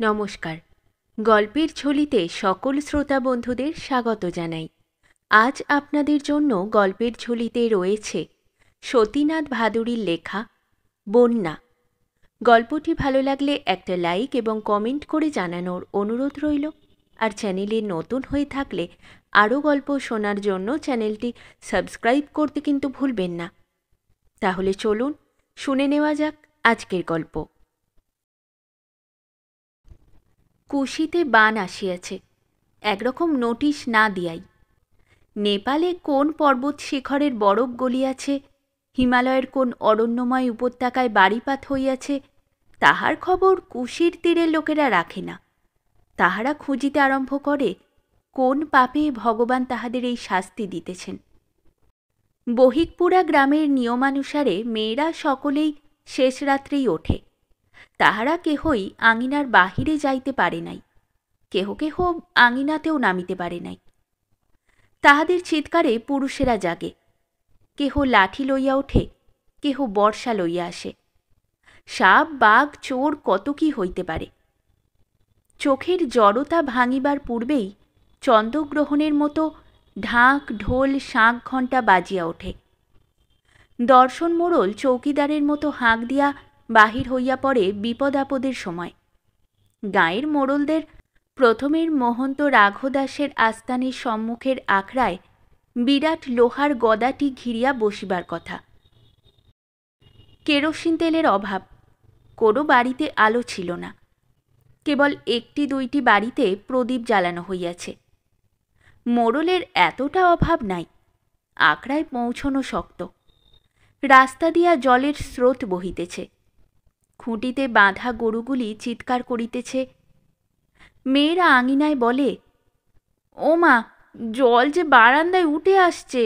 নমস্কার। গল্পের ঝুলিতে সকল শ্রোতা বন্ধুদের স্বাগত জানাই। আজ আপনাদের জন্য গল্পের ঝুলিতে রয়েছে সতীনাথ ভাদুড়ীর লেখা বন্যা। গল্পটি ভালো লাগলে একটা লাইক এবং কমেন্ট করে জানানোর অনুরোধ রইল। আর চ্যানেলে নতুন হয়ে থাকলে আরও গল্প শোনার জন্য চ্যানেলটি সাবস্ক্রাইব করতে কিন্তু ভুলবেন না। তাহলে চলুন শুনে নেওয়া যাক আজকের গল্প। কুশিতে বান আসিয়াছে, একরকম নোটিশ না দিয়াই। নেপালে কোন পর্বত শিখরের বরফ গলিয়াছে, হিমালয়ের কোন অরণ্যময় উপত্যকায় বাড়িপাত হইয়াছে, তাহার খবর কুশির তীরের লোকেরা রাখে না। তাহারা খুঁজিতে আরম্ভ করে কোন পাপে ভগবান তাহাদের এই শাস্তি দিতেছেন। বহিকপুরা গ্রামের নিয়মানুসারে মেয়েরা সকলেই শেষ রাত্রেই ওঠে। তাহারা কেহই আঙিনার বাহিরে যাইতে পারে নাই, কেহ কেহ আঙিনাতেও নামিতে পারে নাই। তাহাদের চিৎকারে পুরুষেরা জাগে। কেহ লাঠি লইয়া ওঠে, কেহ বর্ষা লইয়া আসে। সাপ বাঘ চোর কত কি হইতে পারে। চোখের জড়তা ভাঙিবার পূর্বেই চন্দ্রগ্রহণের মতো ঢাক ঢোল শাঁখ ঘণ্টা বাজিয়া ওঠে। দর্শন মোড়ল চৌকিদারের মতো হাঁক দিয়া বাহির হইয়া পড়ে বিপদ আপদের সময়। গাঁয়ের মোড়লদের প্রথমের মহন্ত রাঘদাসের আস্তানের সম্মুখের আখড়ায় বিরাট লোহার গদাটি ঘিরিয়া বসিবার কথা। কেরোসিন তেলের অভাব, কোনো বাড়িতে আলো ছিল না। কেবল একটি দুইটি বাড়িতে প্রদীপ জ্বালানো হইয়াছে। মোড়লের এতটা অভাব নাই, আখড়ায় পৌঁছনো শক্ত। রাস্তা দিয়া জলের স্রোত বহিতেছে। খুঁটিতে বাঁধা গরুগুলি চিৎকার করিতেছে। মেয়েরা আঙিনায় বলে, ও মা, জল যে বারান্দায় উঠে আসছে।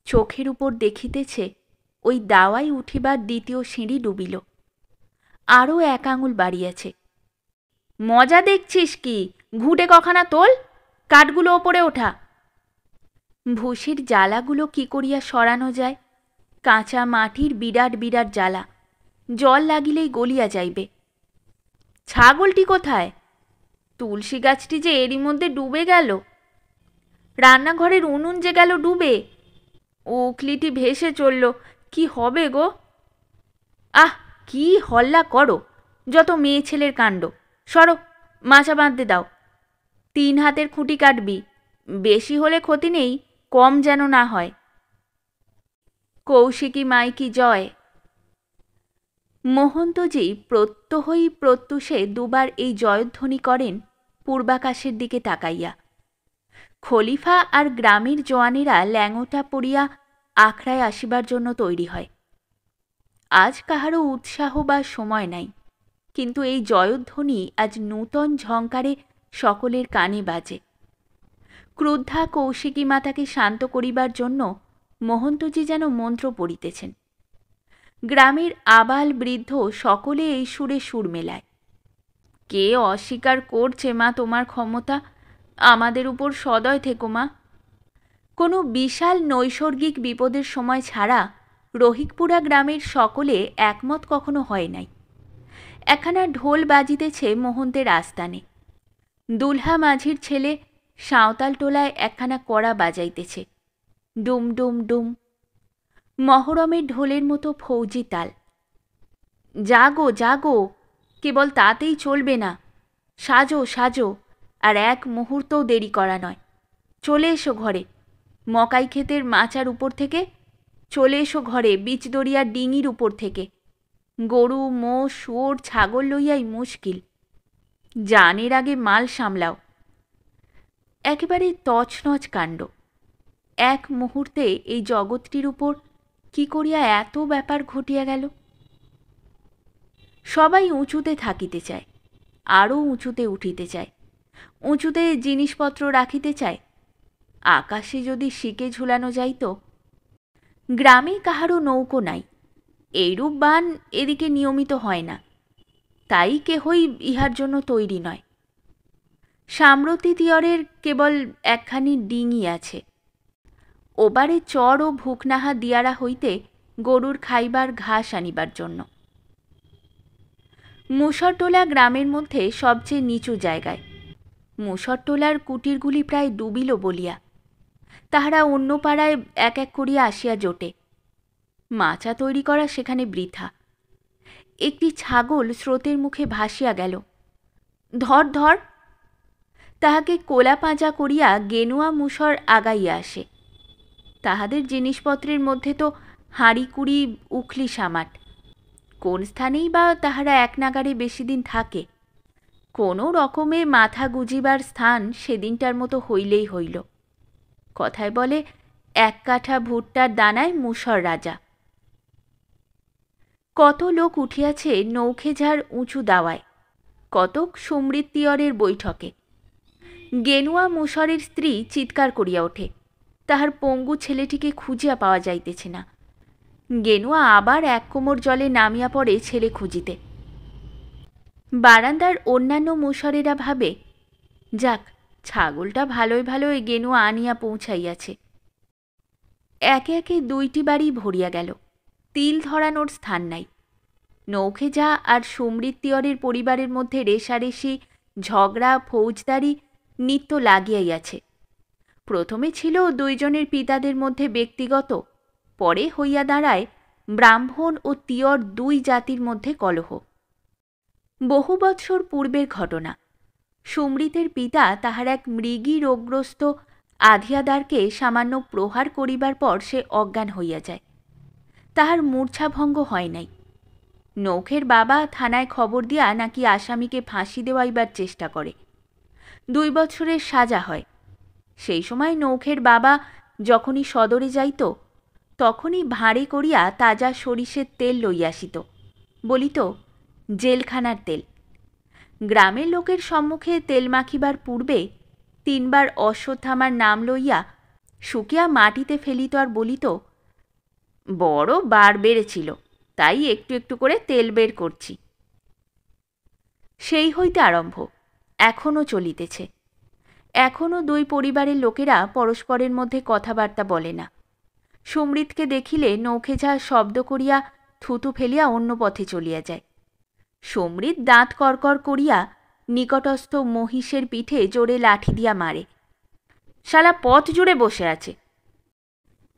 চোখের উপর দেখিতেছে ওই দাওয়ায় উঠিবার দ্বিতীয় সিঁড়ি ডুবিল। আরও এক আঙুল বাড়িয়াছে। মজা দেখছিস কি? ঘুঁটে কখানা তোল, কাঠগুলো ওপরে ওঠা। ভুসির জ্বালাগুলো কি করিয়া সরানো যায়? কাঁচা মাটির বিরাট বিরাট জ্বালা, জল লাগিলেই গলিয়া যাইবে। ছাগলটি কোথায়? তুলসী গাছটি যে এরই মধ্যে ডুবে গেল। রান্নাঘরের উনুন যে গেল ডুবে। উকলিটি ভেসে চলল, কি হবে গো? আহ, কি হল্লা করো, যত মেয়ে ছেলের কাণ্ড। সরো, মাচা বাঁধতে দাও। 3 হাতের খুঁটি কাটবি, বেশি হলে ক্ষতি নেই, কম যেন না হয়। কৌশিকী মাইকি জয়। মহন্তজি প্রত্যহই প্রত্যুষে দুবার এই জয়ধ্বনি করেন পূর্বাকাশের দিকে তাকাইয়া। খলিফা আর গ্রামের জওয়ানেরা ল্যাঙোটা পড়িয়া আখড়ায় আসিবার জন্য তৈরি হয়। আজ কাহারও উৎসাহ বা সময় নাই, কিন্তু এই জয়ধ্বনি আজ নূতন ঝঙ্কারে সকলের কানে বাজে। ক্রুদ্ধা কৌশিকী মাতাকে শান্ত করিবার জন্য মহন্তজি যেন মন্ত্র পড়িতেছেন। গ্রামের আবাল বৃদ্ধ সকলে এই সুরে সুর মেলায়। কে অস্বীকার করছে মা তোমার ক্ষমতা? আমাদের উপর সদয় থেকো মা। কোনো বিশাল নৈসর্গিক বিপদের সময় ছাড়া রহিকপুরা গ্রামের সকলে একমত কখনো হয় নাই। একখানা ঢোল বাজিতেছে মোহন্তের আস্তানে। দুলহা মাঝির ছেলে সাঁওতাল টোলায় একখানা কড়া বাজাইতেছে, ডুম ডুম ডুম। মহরমের ঢোলের মতো ফৌজি তাল। জাগো জাগো, কেবল তাতেই চলবে না, সাজো সাজো, আর এক মুহূর্তও দেরি করা নয়। চলে এসো ঘরে, মকাই ক্ষেতের মাচার উপর থেকে, চলে এসো ঘরে বীচদরিয়ার ডিঙির উপর থেকে। গরু মোষ শুয়োর ছাগল লইয়াই মুশকিল, জানের আগে মাল সামলাও। একেবারে তছনছ কাণ্ড। এক মুহূর্তে এই জগৎটির উপর কি করিয়া এত ব্যাপার ঘটিয়া গেল। সবাই উঁচুতে থাকিতে চায়, আরও উঁচুতে উঠিতে চায়, উঁচুতে জিনিসপত্র রাখিতে চায়। আকাশে যদি শিকে ঝুলানো যাইত। গ্রামে কাহারও নৌকো নাই, এইরূপ বান এদিকে নিয়মিত হয় না, তাই কেহই ইহার জন্য তৈরি নয়। সাম্রতি তীরের কেবল একখানি ডিঙি আছে। ওবারে চর ও ভুকনাহা দিয়ারা হইতে গরুর খাইবার ঘাস আনিবার জন্য। মুষরটোলা গ্রামের মধ্যে সবচেয়ে নিচু জায়গায়। মুষরটোলার কুটিরগুলি প্রায় ডুবিল বলিয়া তাহারা অন্য পাড়ায় এক এক করিয়া আসিয়া জোটে। মাচা তৈরি করা সেখানে বৃথা। একটি ছাগল স্রোতের মুখে ভাসিয়া গেল। ধর ধর! তাহাকে কোলা পাঁজা করিয়া গেনুয়া মুষর আগাইয়া আসে। তাহাদের জিনিসপত্রের মধ্যে তো হাঁড়ি কুড়ি উখলি সামাট। কোন স্থানেই বা তাহারা এক নাগারে বেশি দিন থাকে? কোনো রকমে মাথা গুজিবার স্থান সেদিনটার মতো হইলেই হইল। কথায় বলে, এক কাঠা ভুট্টার দানায় মুষর রাজা। কত লোক উঠিয়াছে নৌখেঝার উঁচু দাওয়ায়, কতক সমৃদ্ধিয়রের বৈঠকে। গেনুয়া মুষরের স্ত্রী চিৎকার করিয়া ওঠে, তাহার পঙ্গু ছেলেটিকে খুঁজিয়া পাওয়া যাইতেছে না। গেনুয়া আবার এক কোমর জলে নামিয়া পড়ে ছেলে খুঁজিতে। বারান্দার অন্যান্য মুষরেরা ভাবে, যাক, ছাগলটা ভালোই ভালোই গেনুয়া আনিয়া পৌঁছাইয়াছে। একে একে 2টি বাড়ি ভরিয়া গেল। তিল ধরানোর স্থান নাই। নৌখেজা আর সমৃদ্ধিয়রের পরিবারের মধ্যে রেষারেষি, ঝগড়া, ফৌজদারি নিত্য লাগিয়াইয়াছে। প্রথমে ছিল 2 জনের পিতাদের মধ্যে ব্যক্তিগত, পরে হইয়া দাঁড়ায় ব্রাহ্মণ ও তিয়র 2 জাতির মধ্যে কলহ। বহু বৎসর পূর্বের ঘটনা। সুমৃতের পিতা তাহার এক মৃগী রোগগ্রস্ত আধিয়াদারকে সামান্য প্রহার করিবার পর সে অজ্ঞান হইয়া যায়। তাহার মূর্ছাভঙ্গ হয় নাই। নৌখের বাবা থানায় খবর দিয়া নাকি আসামিকে ফাঁসি দেওয়াইবার চেষ্টা করে। 2 বছরের সাজা হয়। সেই সময় নৌখের বাবা যখনই সদরে যাইত, তখনই ভাঁড়ে করিয়া তাজা সরিষের তেল লইয়া আসিত। বলিত, জেলখানার তেল। গ্রামের লোকের সম্মুখে তেল মাখিবার পূর্বে 3 বার অশ্বত্থামার নাম লইয়া শুকিয়া মাটিতে ফেলিত আর বলিত, বড় বার বেড়েছিল, তাই একটু একটু করে তেল বের করছি। সেই হইতে আরম্ভ, এখনও চলিতেছে। এখনও 2 পরিবারের লোকেরা পরস্পরের মধ্যে কথাবার্তা বলে না। সুমৃতকে দেখিলে নৌখেঝা শব্দ করিয়া থুতু ফেলিয়া অন্য পথে চলিয়া যায়। সমৃত দাঁত করকর করিয়া নিকটস্থ মহিষের পিঠে জোরে লাঠি দিয়া মারে। শালা পথ জুড়ে বসে আছে।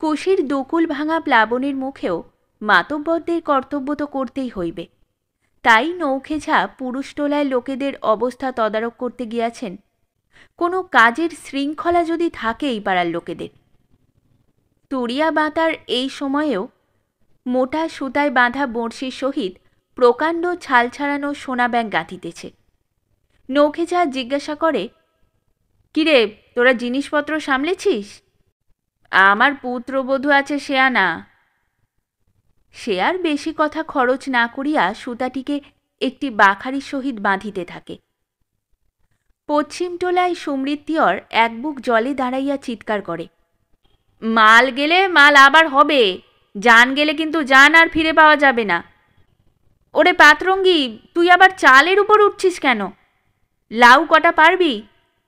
কুশির দুকুল ভাঙা প্লাবনের মুখেও মাতব্বরদের কর্তব্য তো করতেই হইবে। তাই নৌখেঝা পুরুষটোলায় লোকেদের অবস্থা তদারক করতে গিয়াছেন। কোনো কাজের শৃঙ্খলা যদি থাকে এই পাড়ার লোকেদের। তুরিয়া বাতার এই সময়েও মোটা সুতায় বাঁধা বড়শির সহিত প্রকাণ্ড ছাল ছাড়ানো সোনা ব্যাঙ গাঁথিতেছে। নৌখেঝা জিজ্ঞাসা করে, কিরে, তোরা জিনিসপত্র সামলেছিস? আমার পুত্রবধূ আছে শেয়ানা। সে আর বেশি কথা খরচ না করিয়া সুতাটিকে একটি বাখারির সহিত বাঁধিতে থাকে। পশ্চিমটোলায় সমৃদ্ধিয়র এক বুক জলে দাঁড়াইয়া চিৎকার করে, মাল গেলে মাল আবার হবে, জান গেলে কিন্তু জান আর ফিরে পাওয়া যাবে না। ওরে পাতরঙ্গি, তুই আবার চালের উপর উঠছিস কেন? লাউ কটা পারবি?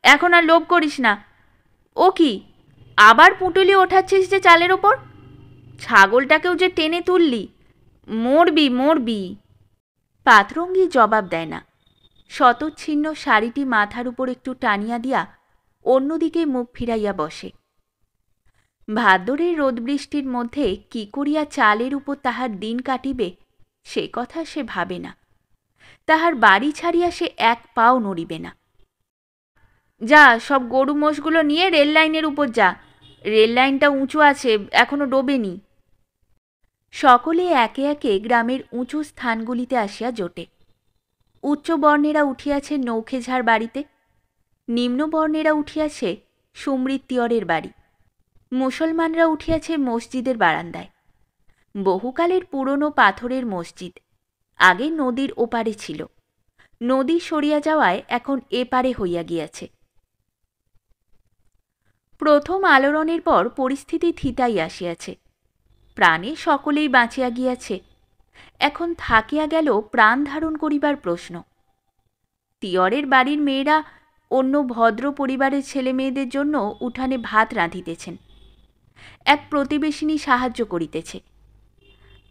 এখন আর লোভ করিস না। ও কি, আবার পুঁটুলি ওঠাচ্ছিস যে চালের ওপর? ছাগলটাকেও যে টেনে তুললি, মরবি মরবি। পাতরঙ্গি জবাব দেয় না। শতচ্ছিন্ন শাড়িটি মাথার উপর একটু টানিয়া দিয়া অন্যদিকে মুখ ফিরাইয়া বসে। ভাদ্রের রোদ বৃষ্টির মধ্যে কি করিয়া চালের উপর তাহার দিন কাটিবে সে কথা সে ভাবে না। তাহার বাড়ি ছাড়িয়া সে এক পাও নড়িবে না। যা, সব গরু মোষগুলো নিয়ে রেল লাইনের উপর যা। রেল লাইনটা উঁচু আছে, এখনো ডোবেনি। সকলে একে একে গ্রামের উঁচু স্থানগুলিতে আসিয়া জোটে। উচ্চবর্ণেরা উঠিয়াছে নৌখেঝার বাড়িতে, নিম্নবর্ণেরা উঠিয়াছে সমৃদ্ধিয়রের বাড়ি। মুসলমানরা উঠিয়াছে মসজিদের বারান্দায়। বহুকালের পুরনো পাথরের মসজিদ, আগে নদীর ওপারে ছিল। নদী সরিয়া যাওয়ায় এখন এপারে হইয়া গিয়াছে। প্রথম আলোড়নের পর পরিস্থিতি থিতাই আসিয়াছে। প্রাণে সকলেই বাঁচিয়া গিয়াছে। এখন থাকিয়া গেল প্রাণ ধারণ করিবার প্রশ্ন। তিয়রের বাড়ির মেয়েরা অন্য ভদ্র পরিবারের ছেলে মেয়েদের জন্য উঠানে ভাত রাঁধিতেছেন। এক প্রতিবেশিনী সাহায্য করিতেছে।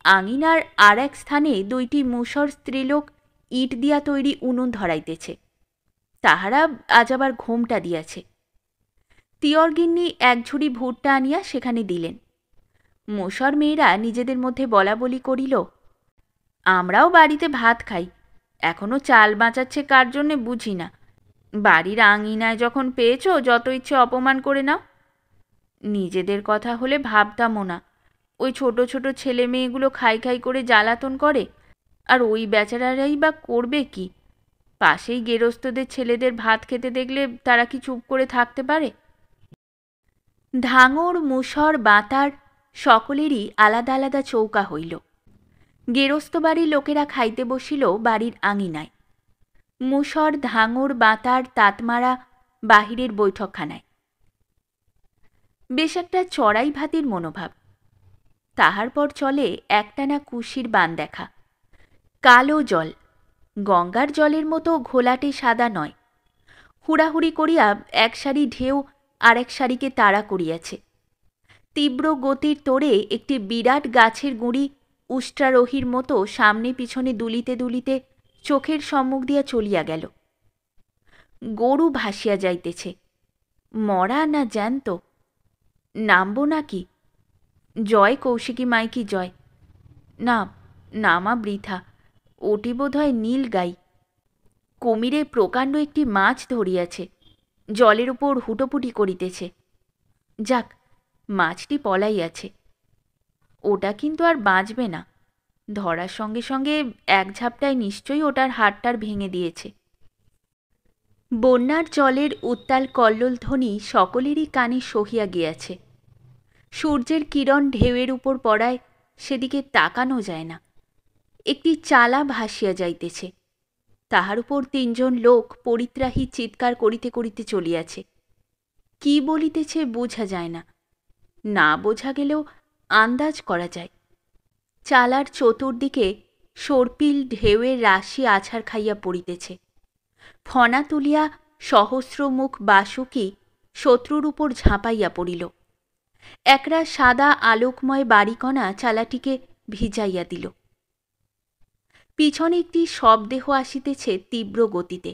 আঙিনার আর এক স্থানে 2টি মুষর স্ত্রীলোক ইট দিয়া তৈরি উনুন ধরাইতেছে। তাহারা আজ আবার ঘোমটা দিয়াছে। তিয়রগিন্নি এক ঝুড়ি ভুট্টা আনিয়া সেখানে দিলেন। মোষর মেয়েরা নিজেদের মধ্যে বলাবলি করিল, আমরাও বাড়িতে ভাত খাই, এখনো চাল বাঁচাচ্ছে কার জন্যে বুঝি না। বাড়ির আঙিনায় যখন পেয়েছ যত ইচ্ছে অপমান করে নাও। নিজেদের কথা হলে ভাবতামও না, ওই ছোট ছোট ছেলে মেয়েগুলো খাই খাই করে জ্বালাতন করে, আর ওই বেচারারাই বা করবে কি? পাশেই গেরস্তদের ছেলেদের ভাত খেতে দেখলে তারা কি চুপ করে থাকতে পারে? ধাঙর, মুসর, বাতার সকলেরই আলাদা আলাদা চৌকা হইল। গেরস্ত বাড়ির লোকেরা খাইতে বসিল বাড়ির আঙিনায়। মুসর, ধাঙর, বাতার, তাতমারা বাহিরের বৈঠকখানায়। বেশ একটা চড়াই ভাতির মনোভাব। তাহার পর চলে একটানা কুশির বান দেখা। কালো জল, গঙ্গার জলের মতো ঘোলাটে সাদা নয়। হুড়াহুড়ি করিয়া এক সারি ঢেউ আর এক সারিকে তাড়া করিয়াছে। তীব্র গতির তোড়ে একটি বিরাট গাছের গুঁড়ি উষ্ট্রারোহীর মতো সামনে পিছনে দুলিতে দুলিতে চোখের সম্মুখ দিয়া চলিয়া গেল। গরু ভাসিয়া যাইতেছে, মরা না জ্যান্ত। নামব নাকি? জয় কৌশিকী মাইকি জয়। না, নামা বৃথা, ওটি বোধ হয় নীল গাই। কুমিরে প্রকাণ্ড একটি মাছ ধরিয়াছে, জলের উপর হুটোপুটি করিতেছে। যাক, মাছটি পলাইয়াছে। ওটা কিন্তু আর বাঁচবে না, ধরার সঙ্গে সঙ্গে এক ঝাপটায় নিশ্চয়ই ওটার হাড়টার ভেঙে দিয়েছে। বন্যার জলের উত্তাল কল্লোল ধ্বনি সকলেরই কানে সহিয়া গিয়াছে। সূর্যের কিরণ ঢেউয়ের উপর পড়ায় সেদিকে তাকানো যায় না। একটি চালা ভাসিয়া যাইতেছে, তাহার উপর ৩ জন লোক পরিত্রাহী চিৎকার করিতে করিতে চলিয়াছে। কি বলিতেছে বোঝা যায় না, না বোঝা গেলেও আন্দাজ করা যায়। চালার চতুর্দিকে সর্পিল ঢেউয়ের রাশি আছাড় খাইয়া পড়িতেছে। ফনা তুলিয়া সহস্রমুখ বাসুকি শত্রুর উপর ঝাঁপাইয়া পড়িল। একরা সাদা আলোকময় বাড়িকণা চালাটিকে ভিজাইয়া দিল। পিছনে একটি শবদেহ আসিতেছে তীব্র গতিতে।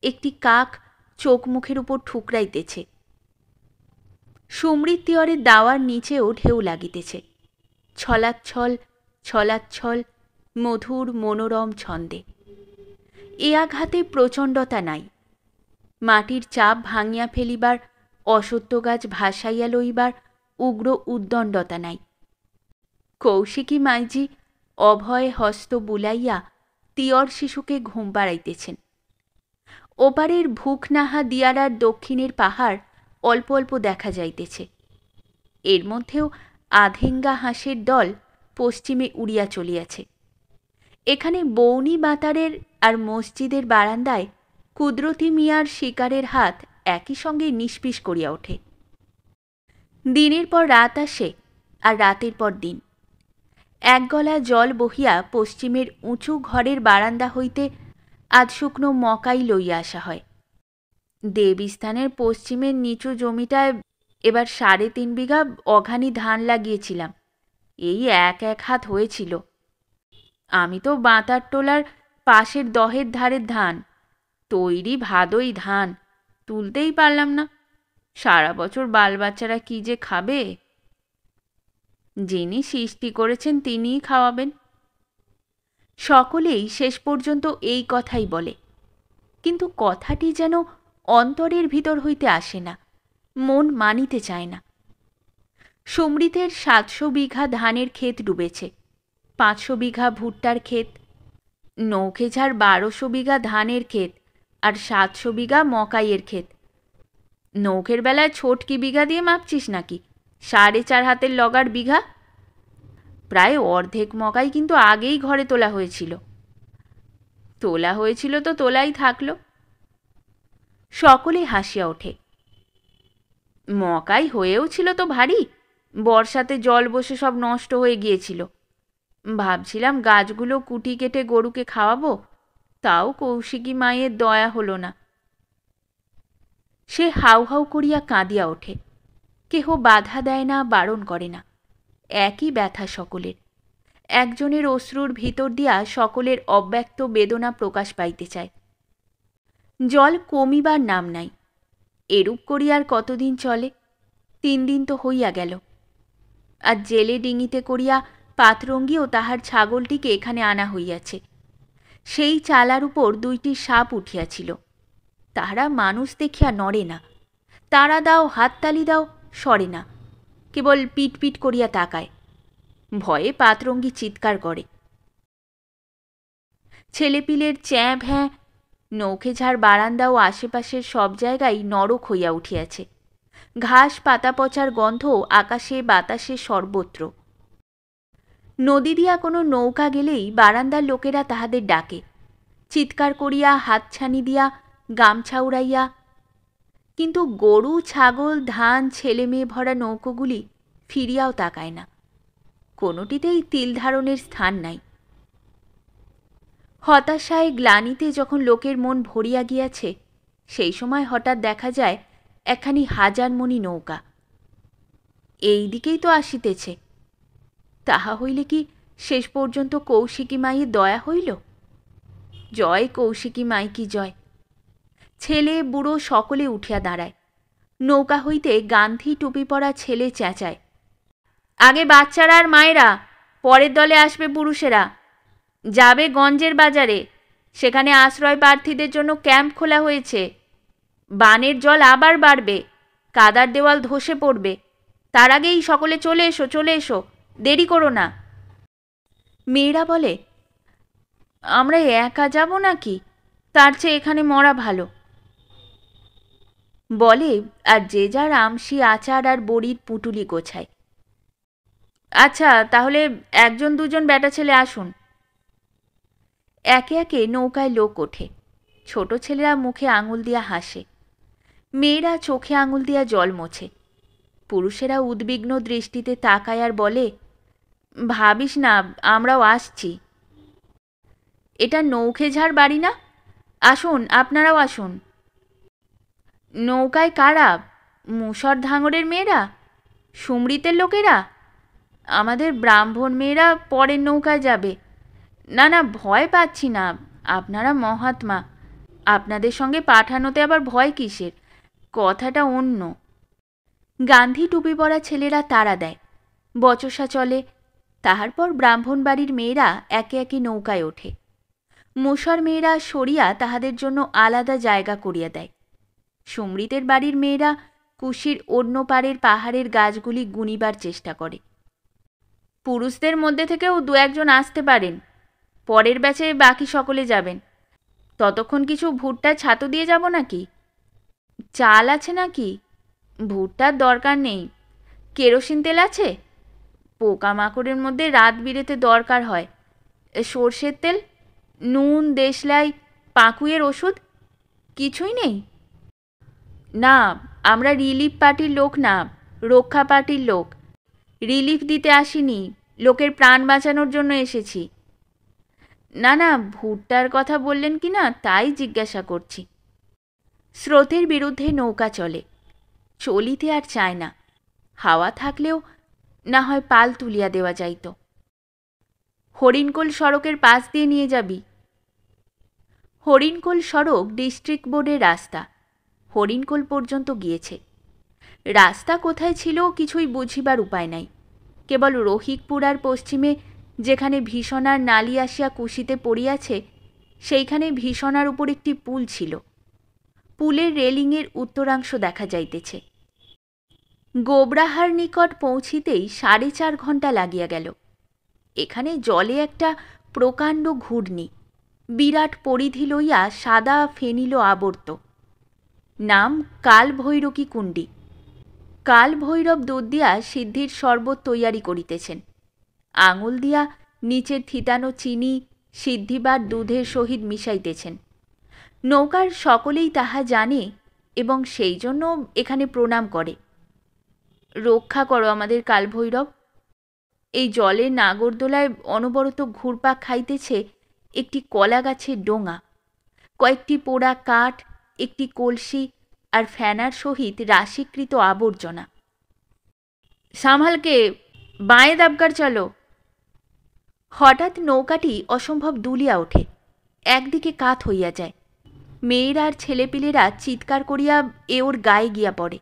একটি কাক চোখ মুখের উপর ঠুকরাইতেছে। সমৃদ্ধিয়রের দাওয়ার নিচেও ঢেউ লাগিতেছে, ছলাচ্ছল ছলাচ্ছল মধুর মনোরম ছন্দে। এ আঘাতে প্রচণ্ডতা নাই। মাটির চাপ ভাঙিয়া ফেলিবার, অসত্য গাছ ভাসাইয়া লইবার উগ্র উদ্দণ্ডতা নাই। কৌশিকী মাইজি অভয় হস্ত বুলাইয়া তিয়র শিশুকে ঘুম পাড়াইতেছেন। ওপারের ভুখনাহা দিয়ারার দক্ষিণের পাহাড় অল্প অল্প দেখা যাইতেছে। এর মধ্যেও আধেঙ্গা হাঁসের দল পশ্চিমে উড়িয়া চলিয়াছে। এখানে বৌনি বাতারের আর মসজিদের বারান্দায় কুদরতি মিয়ার শিকারের হাত একই সঙ্গে নিষ্পিস করিয়া ওঠে। দিনের পর রাত আসে, আর রাতের পর দিন। এক গলা জল বহিয়া পশ্চিমের উঁচু ঘরের বারান্দা হইতে আধ শুকনো মকাই লইয়া আসা হয়। দেবীস্থানের পশ্চিমের নিচু জমিটায় এবার ৩.৫ বিঘা অঘানি ধান লাগিয়েছিলাম। এই এক হাত হয়েছিল। আমি তো বাঁতার টোলার পাশের দহের ধারের ধান, তৈরি ভাদই ধান, তুলতেই পারলাম না। সারা বছর বালবাচ্চারা কি যে খাবে। যিনি সৃষ্টি করেছেন তিনিই খাওয়াবেন। সকলেই শেষ পর্যন্ত এই কথাই বলে, কিন্তু কথাটি যেন অন্তরের ভিতর হইতে আসে না, মন মানিতে চায় না। সমৃদ্ধের ৭০০ বিঘা ধানের ক্ষেত ডুবেছে, ৫০০ বিঘা ভুট্টার ক্ষেত, নৌখেঝার ১২০০ বিঘা ধানের ক্ষেত, আর ৭০০ বিঘা মকাইয়ের ক্ষেত। নৌকের বেলায় ছোটকি বিঘা দিয়ে মাপছিস নাকি? ৪.৫ হাতের লগার বিঘা। প্রায় অর্ধেক মকাই কিন্তু আগেই ঘরে তোলা হয়েছিল। তোলা হয়েছিল তো তোলাই থাকলো। সকলে হাসিয়া ওঠে। মকাই হয়েও ছিল তো ভারী, বর্ষাতে জল বসে সব নষ্ট হয়ে গিয়েছিল। ভাবছিলাম গাছগুলো কুটি কেটে গরুকে খাওয়াবো, তাও কৌশিকী মায়ের দয়া হলো না। সে হাউ হাউ করিয়া কাঁদিয়া ওঠে। কেহ বাধা দেয় না, বারণ করে না। একই ব্যথা সকলের, একজনের অশ্রুর ভিতর দিয়া সকলের অব্যক্ত বেদনা প্রকাশ পাইতে চায়। জল কমিবার নাম নাই। এরূপ করিয়ার কতদিন চলে? 3 দিন তো হইয়া গেল। আর জেলে ডিঙিতে করিয়া পাতরঙ্গী ও তাহার ছাগলটিকে এখানে আনা হইয়াছে। সেই চালার উপর 2টি সাপ উঠিয়াছিল। তাহারা মানুষ দেখিয়া নড়ে না, তারা দাও, হাততালি দাও, সরে না, কেবল পিট পিট করিয়া তাকায়। ভয়ে পাতরঙ্গী চিৎকার করে। ছেলেপিলের চ্যাঁ ভ্যাঁ, নৌকেঝাড় বারান্দা ও আশেপাশের সব জায়গায় নরক হইয়া উঠিয়াছে। ঘাস পাতা পচার গন্ধ আকাশে বাতাসে সর্বত্র। নদী দিয়া কোনো নৌকা গেলেই বারান্দার লোকেরা তাহাদের ডাকে, চিৎকার করিয়া, হাতছানি দিয়া, গামছা উড়াইয়া। কিন্তু গরু, ছাগল, ধান, ছেলে মেয়ে ভরা নৌকোগুলি ফিরিয়াও তাকায় না। কোনোটিতেই তিল ধারণের স্থান নাই। হতাশায় গ্লানিতে যখন লোকের মন ভরিয়া গিয়াছে, সেই সময় হঠাৎ দেখা যায় একখানি হাজারমণি নৌকা এই দিকেই তো আসিতেছে। তাহা হইলে কি শেষ পর্যন্ত কৌশিকী মায়ের দয়া হইল? জয় কৌশিকী মাই কি জয়! ছেলে বুড়ো সকলে উঠিয়া দাঁড়ায়। নৌকা হইতে গান্ধী টুপি পরা ছেলে চেঁচায়, আগে বাচ্চারা আর মায়েরা, পরের দলে আসবে পুরুষেরা। যাবে গঞ্জের বাজারে, সেখানে আশ্রয় প্রার্থীদের জন্য ক্যাম্প খোলা হয়েছে। বানের জল আবার বাড়বে, কাদার দেওয়াল ধসে পড়বে। তার আগেই সকলে চলে এসো, চলে এসো, দেরি করো না। মেয়েরা বলে, আমরা একা যাব নাকি? তার চেয়ে এখানে মরা ভালো। বলে আর যে যার আমসি আচার আর বড়ির পুটুলি গোছায়। আচ্ছা, তাহলে 1-2 বেটা ছেলে আসুন। একে একে নৌকায় লোক ওঠে। ছোট ছেলেরা মুখে আঙুল দিয়া হাসে, মেয়েরা চোখে আঙুল দিয়া জল মোছে। পুরুষেরা উদ্বিগ্ন দৃষ্টিতে তাকায় আর বলে, ভাবিস না, আমরাও আসছি। এটা নৌকেঝাড় বাড়ি না? আসুন, আপনারাও আসুন। নৌকায় কারা? মুসর ধাঙরের মেয়েরা? সুমৃতের লোকেরা? আমাদের ব্রাহ্মণ মেয়েরা পরের নৌকায় যাবে। না না, ভয় পাচ্ছি না, আপনারা মহাত্মা, আপনাদের সঙ্গে পাঠানোতে আবার ভয় কিসের? কথাটা অন্য। গান্ধী টুপি পরা ছেলেরা তাড়া দেয়, বচসা চলে। তাহার পর ব্রাহ্মণ বাড়ির মেয়েরা একে একে নৌকায় ওঠে। মুসর মেয়েরা সরিয়া তাহাদের জন্য আলাদা জায়গা করিয়া দেয়। সুমৃতের বাড়ির মেয়েরা কুশির অন্য পাড়ের পাহাড়ের গাছগুলি গুনিবার চেষ্টা করে। পুরুষদের মধ্যে থেকেও 2-1 আসতে পারেন, পরের ব্যাচে বাকি সকলে যাবেন। ততক্ষণ কিছু ভুট্টা ছাতু দিয়ে যাব নাকি? চাল আছে নাকি? ভুট্টার দরকার নেই। কেরোসিন তেল আছে? পোকামাকড়ের মধ্যে রাত বিরেতে দরকার হয়। সর্ষের তেল, নুন, দেশলাই, পাঁকুয়ের ওষুধ কিছুই নেই? না, আমরা রিলিফ পার্টির লোক না, রক্ষা পার্টির লোক। রিলিফ দিতে আসিনি, লোকের প্রাণ বাঁচানোর জন্য এসেছি। না না, ভুট্টার কথা বললেন কি না তাই জিজ্ঞাসা করছি। স্রোতের বিরুদ্ধে নৌকা চলে, চলিতে আর চায় না। হাওয়া থাকলেও না হয় পাল তুলিয়া দেওয়া যাইত। হরিণকোল সড়কের পাশ দিয়ে নিয়ে যাবি? হরিণকোল সড়ক ডিস্ট্রিক্ট বোর্ডের রাস্তা, হরিণকোল পর্যন্ত গিয়েছে। রাস্তা কোথায় ছিল কিছুই বুঝিবার উপায় নাই। কেবল রহিকপুর আর পশ্চিমে যেখানে ভীষণার নালি আসিয়া কুশিতে পড়িয়াছে, সেইখানে ভীষণার উপর একটি পুল ছিল। পুলের রেলিংয়ের উত্তরাংশ দেখা যাইতেছে। গোবরাহার নিকট পৌঁছিতেই 4.5 ঘণ্টা লাগিয়া গেল। এখানে জলে একটা প্রকাণ্ড ঘূর্ণি, বিরাট পরিধি লইয়া সাদা ফেনিল আবর্ত। নাম কালভৈরকী কুণ্ডী। কাল ভৈরব দুধ দিয়া সিদ্ধির শরবত তৈয়ারি করিতেছেন। আঙুল দিয়া নিচের থিতানো চিনি সিদ্ধিবার দুধের সহিত মিশাইতেছেন। নৌকার সকলেই তাহা জানে এবং সেই জন্য এখানে প্রণাম করে। রক্ষা করো আমাদের কালভৈরব। এই জলের নাগরদোলায় অনবরত ঘুরপাক খাইতেছে একটি কলা গাছের ডোঙা, কয়েকটি পোড়া কাঠ, একটি কলসি আর ফ্যানার সহিত রাশিকৃত আবর্জনা। সামালকে, বাঁয়ে দাবকার চলো। হঠাৎ নৌকাটি অসম্ভব দুলিয়া ওঠে, একদিকে কাত হইয়া যায়। মেয়েরা আর ছেলেপিলেরা চিৎকার করিয়া এ ওর গায়ে গিয়া পড়ে।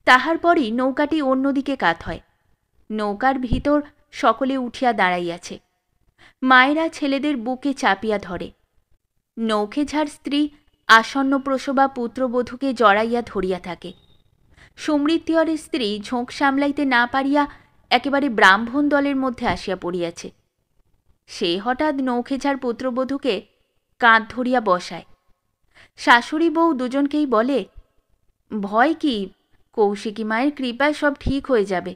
তাহার পরই নৌকাটি অন্যদিকে কাত হয়। নৌকার ভিতর সকলে উঠিয়া দাঁড়াইয়াছে। মায়েরা ছেলেদের বুকে চাপিয়া ধরে। নৌখেঝার স্ত্রী আসন্ন প্রসবা পুত্রবধূকে জড়াইয়া ধরিয়া থাকে। সমৃদ্ধিয়রের স্ত্রী ঝোঁক সামলাইতে না পারিয়া একেবারে ব্রাহ্মণ দলের মধ্যে আসিয়া পড়িয়াছে। সে হঠাৎ নৌখেঝার পুত্রবধূকে কাঁধ ধরিয়া বসায়। শাশুড়ি বউ দুজনকেই বলে, ভয় কি, কৌশিকী মায়ের কৃপায় সব ঠিক হয়ে যাবে।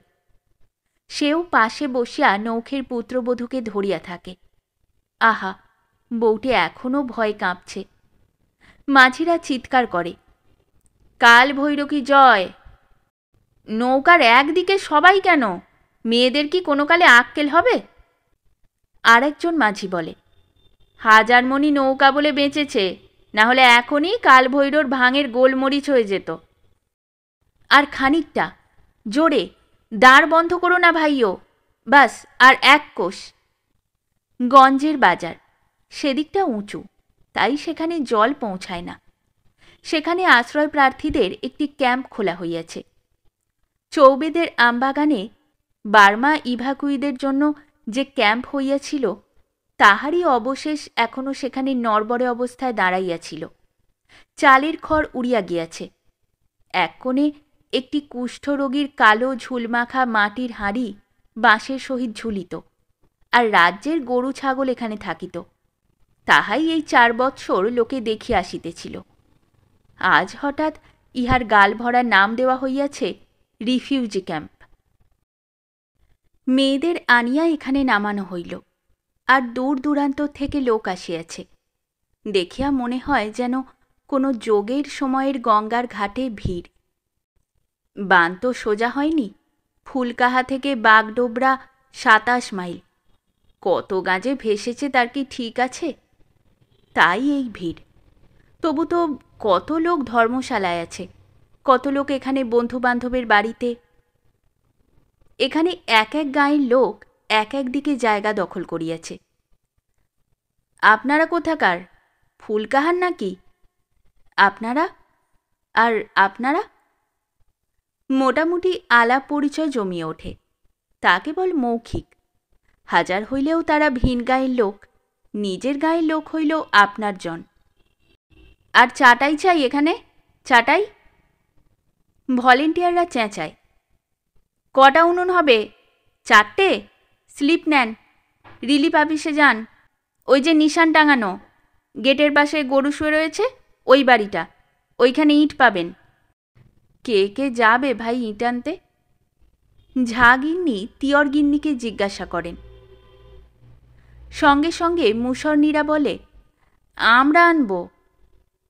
সেও পাশে বসিয়া নৌখের পুত্রবধূকে ধরিয়া থাকে। আহা, বউটি এখনও ভয় কাঁপছে। মাঝিরা চিৎকার করে, কাল ভৈরকী জয়। নৌকার একদিকে সবাই কেন? মেয়েদের কি কোনো কালে আক্কেল হবে? আর একজন মাঝি বলে, হাজারমণি নৌকা বলে বেঁচেছে, না হলে এখনই কাল ভৈরর ভাঙের গোলমরিচ হয়ে যেত। আর খানিকটা জোরে, দ্বার বন্ধ করো না ভাইও, বাস আর এক কোষ। গঞ্জের বাজার, সেদিকটা উঁচু, তাই সেখানে জল পৌঁছায় না। সেখানে আশ্রয় প্রার্থীদের একটি ক্যাম্প খোলা হইয়াছে। চৌবেদের আমবাগানে বার্মা ইভাকুইদের জন্য যে ক্যাম্প হইয়াছিল, তাহারই অবশেষ এখনও সেখানে নড়বড়ে অবস্থায় দাঁড়াইয়াছিল। চালের খড় উড়িয়া গিয়াছে। এক কোণে একটি কুষ্ঠরোগীর কালো ঝুলমাখা মাটির হাঁড়ি বাঁশের সহিত ঝুলিত, আর রাজ্যের গরু ছাগল এখানে থাকিত। তাহাই এই 4 বৎসর লোকে দেখিয়া আসিতেছিল। আজ হঠাৎ ইহার গাল ভরা নাম দেওয়া হইয়াছে রিফিউজি ক্যাম্প। মেয়েদের আনিয়া এখানে নামানো হইল, আর দূর দূরান্ত থেকে লোক আসিয়াছে। দেখিয়া মনে হয় যেন কোনো যোগের সময়ের গঙ্গার ঘাটে ভিড়। বান তো সোজা হয়নি, ফুলকাহা থেকে বাগডোবরা 27 মাইল। কত গাঁজে ভেসেছে তার কি ঠিক আছে? তাই এই ভিড়। তবু তো কত লোক ধর্মশালায় আছে, কত লোক এখানে বন্ধুবান্ধবের বাড়িতে। এখানে এক এক গাঁয়ের লোক এক এক দিকে জায়গা দখল করিয়াছে। আপনারা কোথাকার? ফুলকাহার নাকি? আপনারা? আর আপনারা? মোটামুটি আলাপ পরিচয় জমিয়ে ওঠে, তা কেবল মৌখিক। হাজার হইলেও তারা ভিন গাঁয়ের লোক, নিজের গাঁয়ের লোক হইল আপনার জন। আর চাটাই চাই এখানে, চাটাই। ভলেন্টিয়াররা চেঁচায়, কটা উনুন হবে? 4টে? স্লিপ নেন, রিলিফ অফিসে যান। ওই যে নিশান টাঙানো, গেটের পাশে গরু শুয়ে রয়েছে, ওই বাড়িটা, ওইখানে ইট পাবেন। কে কে যাবে ভাই ইট আনতে? ঝাগিন্নি তিয়র গিন্নিকে জিজ্ঞাসা করেন। সঙ্গে সঙ্গে মুসরনীরা বলে, আমরা আনব।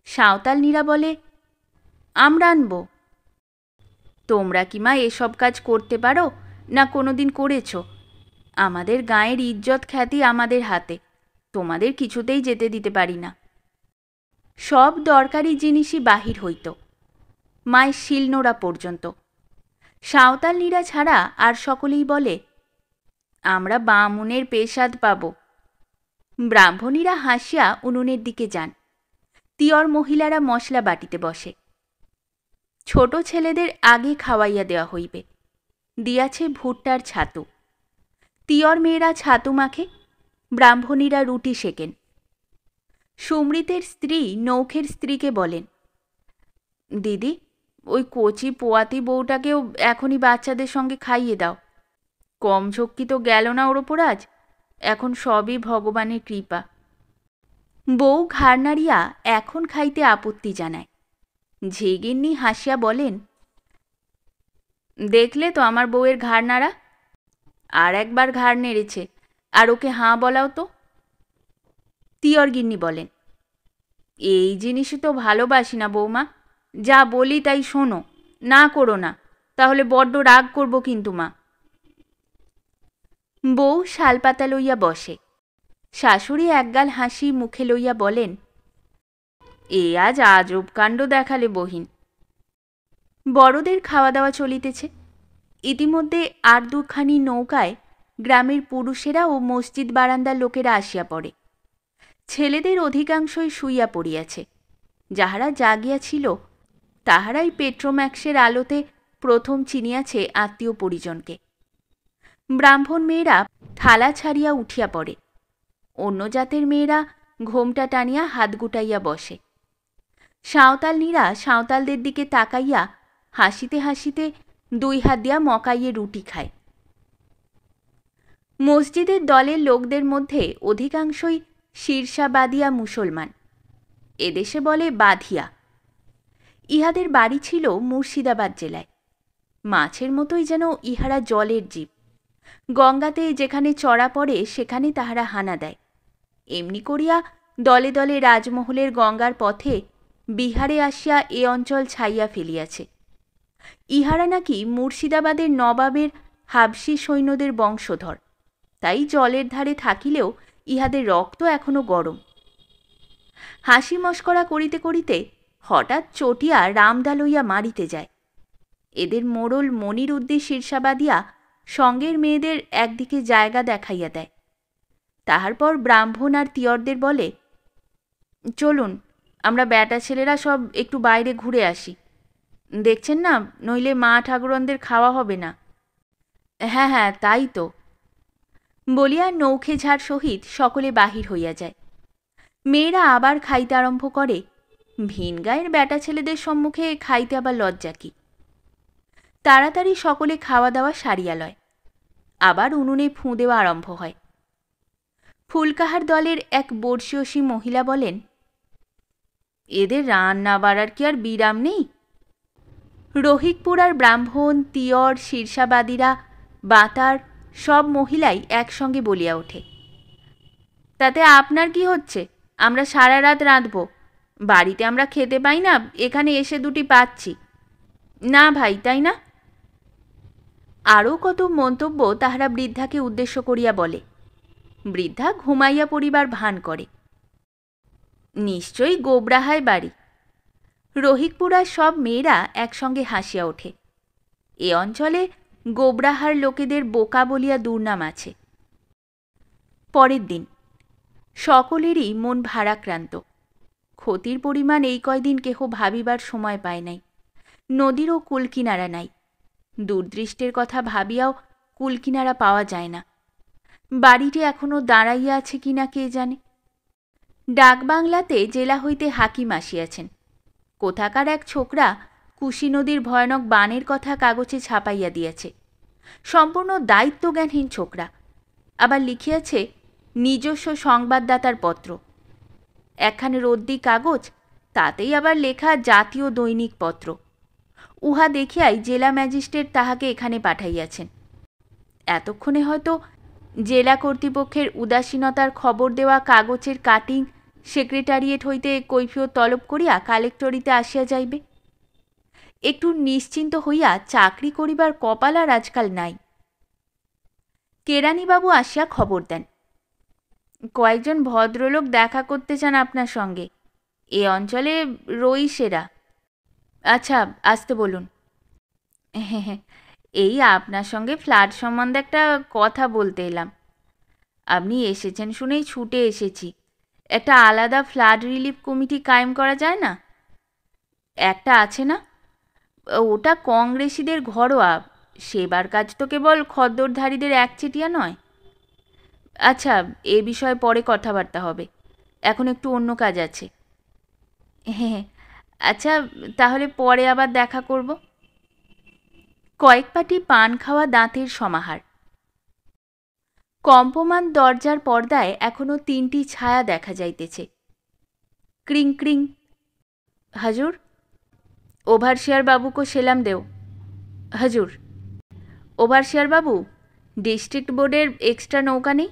সাঁওতালনীরা বলে, আমরা আনব। তোমরা কি মা এসব কাজ করতে পারো, না কোনোদিন করেছ? আমাদের গাঁয়ের ইজ্জত খ্যাতি আমাদের হাতে, তোমাদের কিছুতেই যেতে দিতে পারি না। সব দরকারি জিনিসই বাহির হইত, মায়ের শিলনোড়া পর্যন্ত। সাঁওতালনীরা ছাড়া আর সকলেই বলে, আমরা বামুনের পেশাদ পাব। ব্রাহ্মণীরা হাসিয়া উনুনের দিকে যান। তিয়র মহিলারা মশলা বাটিতে বসে। ছোট ছেলেদের আগে খাওয়াইয়া দেওয়া হইবে। দিয়াছে ভুট্টার ছাতু। তিয়র মেয়েরা ছাতু মাখে, ব্রাহ্মণীরা রুটি সেকেন। সুমৃতের স্ত্রী নৌখের স্ত্রীকে বলেন, দিদি, ওই কচি পোয়াতি বউটাকেও এখনই বাচ্চাদের সঙ্গে খাইয়ে দাও। কম ঝক্কি তো গেল না ওর ওপর আজ, এখন সবই ভগবানের কৃপা। বউ ঘাড় নাড়িয়া এখন খাইতে আপত্তি জানায়। ঝিগিন্নি হাসিয়া বলেন, দেখলে তো আমার বউয়ের ঘাড় নাড়া, আর একবার ঘাড় নেড়েছে, আর ওকে হাঁ বলাও তো। তিয়র গিন্নি বলেন, এই জিনিসই তো ভালোবাসি না বৌমা, যা বলি তাই শোনো, না করো না, তাহলে বড্ড রাগ করব কিন্তু মা। বউ শালপাতা লইয়া বসে। শাশুড়ি একগাল হাসি মুখে লইয়া বলেন, এ আজ আজব কাণ্ড দেখালে বহিন। বড়দের খাওয়া দাওয়া চলিতেছে। ইতিমধ্যে আর দুখানি নৌকায় গ্রামের পুরুষেরা ও মসজিদ বারান্দার লোকেরা আসিয়া পড়ে। ছেলেদের অধিকাংশই শুইয়া পড়িয়াছে। যাহারা জাগিয়াছিল তাহারাই পেট্রোম্যাক্সের আলোতে প্রথম চিনিয়াছে আত্মীয় পরিজনকে। ব্রাহ্মণ মেয়েরা থালা ছাড়িয়া উঠিয়া পড়ে। অন্য জাতের মেয়েরা ঘোমটা টানিয়া হাত গুটাইয়া বসে। সাঁওতালনীরা সাঁওতালদের দিকে তাকাইয়া হাসিতে হাসিতে 2 হাত দিয়া মকাইয়ে রুটি খায়। মসজিদের দলের লোকদের মধ্যে অধিকাংশই শীর্ষাবাদিয়া মুসলমান, এদেশে বলে বাধিয়া। ইহাদের বাড়ি ছিল মুর্শিদাবাদ জেলায়। মাছের মতোই যেন ইহারা জলের জীব। গঙ্গাতে যেখানে চড়া পড়ে সেখানে তাহারা হানা দেয়। এমনি করিয়া দলে দলে রাজমহলের গঙ্গার পথে বিহারে আসিয়া এ অঞ্চল ছাইয়া ফেলিয়াছে। ইহারা নাকি মুর্শিদাবাদের নবাবের হাবশি সৈন্যদের বংশধর, তাই জলের ধারে থাকিলেও ইহাদের রক্ত এখনো গরম। হাসি মস্করা করিতে করিতে হঠাৎ চটিয়া রামদা লইয়া মারিতে যায়। এদের মোড়ল মনির উদ্দিন শীর্ষাবাদিয়া সঙ্গের মেয়েদের একদিকে জায়গা দেখাইয়া দেয়। তাহার পর ব্রাহ্মণ আর তিয়রদের বলে, চলুন আমরা ব্যাটা ছেলেরা সব একটু বাইরে ঘুরে আসি। দেখছেন না, নইলে মা ঠাকুরনদের খাওয়া হবে না। হ্যাঁ হ্যাঁ, তাই তো বলিয়া নৌখে ঝাড় সহিত সকলে বাহির হইয়া যায়। মেয়েরা আবার খাইতে আরম্ভ করে। ভিন গায়ের ব্যাটা ছেলেদের সম্মুখে খাইতে আবার লজ্জা কি। তাড়াতাড়ি সকলে খাওয়া দাওয়া সারিয়া লয়। আবার উনুনে ফুঁ দেওয়া আরম্ভ হয়। ফুলকাহার দলের এক বর্ষীয়সী মহিলা বলেন, এদের রান্না বাড়ার কি আর বিরাম নেই? রহিকপুরার ব্রাহ্মণ, তিয়র, শীর্ষাবাদীরা, বাতার সব মহিলাই একসঙ্গে বলিয়া ওঠে, তাতে আপনার কি হচ্ছে? আমরা সারা রাত রাঁধব। বাড়িতে আমরা খেতে পাই না, এখানে এসে দুটি পাচ্ছি না ভাই, তাই না? আরও কত মন্তব্য তাহারা বৃদ্ধাকে উদ্দেশ্য করিয়া বলে। বৃদ্ধা ঘুমাইয়া পড়িবার ভান করে। নিশ্চয়ই গোবরাহায় বাড়ি। রহিকপুরার সব মেয়েরা একসঙ্গে হাসিয়া ওঠে। এ অঞ্চলে গোবরাহার লোকেদের বোকা বলিয়া দুর্নাম আছে। পরের দিন সকলেরই মন ভারাক্রান্ত। ক্ষতির পরিমাণ এই কয়দিন কেহ ভাবিবার সময় পায় নাই। নদীরও কুলকিনারা নাই। দূরদৃষ্টের কথা ভাবিয়াও কুলকিনারা পাওয়া যায় না। বাড়িটি এখনো দাঁড়াইয়া আছে কিনা কে জানে। ডাকবাংলাতে জেলা হইতে হাকিম আসিয়াছেন। কোথাকার এক ছোকরা কুশি নদীর ভয়ানক বানের কথা কাগজে ছাপাইয়া দিয়াছে। সম্পূর্ণ দায়িত্বজ্ঞানহীন ছোকরা। আবার লিখিয়াছে নিজস্ব সংবাদদাতার পত্র। একখানে রদ্দি কাগজ, তাতেই আবার লেখা জাতীয় দৈনিক পত্র। উহা দেখিয়াই জেলা ম্যাজিস্ট্রেট তাহাকে এখানে পাঠাইয়াছেন। এতক্ষণে হয়তো জেলা কর্তৃপক্ষের উদাসীনতার খবর দেওয়া কাগজের কাটিং সেক্রেটারিয়েট হইতে কৈফিয়ত তলব করিয়া কালেক্টরিতে আসিয়া যাইবে। একটু নিশ্চিন্ত হইয়া চাকরি করিবার কপাল আর আজকাল নাই। কেরানিবাবু আসিয়া খবর দেন, কয়েকজন ভদ্রলোক দেখা করতে চান আপনার সঙ্গে। এ অঞ্চলে রইসেরা। আচ্ছা, আসতে বলুন। হ্যাঁ, এই আপনার সঙ্গে ফ্ল্যাট সম্বন্ধে একটা কথা বলতে এলাম। আপনি এসেছেন শুনেই ছুটে এসেছি। একটা আলাদা ফ্লাড রিলিফ কমিটি কায়েম করা যায় না? একটা আছে না? ওটা কংগ্রেসীদের ঘরোয়া সেবার কাজ, তো কেবল খদ্দরধারীদের একচেটিয়া নয়। আচ্ছা, এ বিষয়ে পরে কথাবার্তা হবে, এখন একটু অন্য কাজ আছে। হ্যাঁ, আচ্ছা তাহলে পরে আবার দেখা করব। কয়েক পাটি পান খাওয়া দাঁতের সমাহার। কম্পমান দরজার পর্দায় এখনো 3টি ছায়া দেখা যাইতেছে। ক্রিং ক্রিং। হাজুর, ওভারশিয়ার বাবুকে সেলাম দেও। হাজুর। ওভারশিয়ার বাবু, ডিস্ট্রিক্ট বোর্ডের এক্সট্রা নৌকা নেই?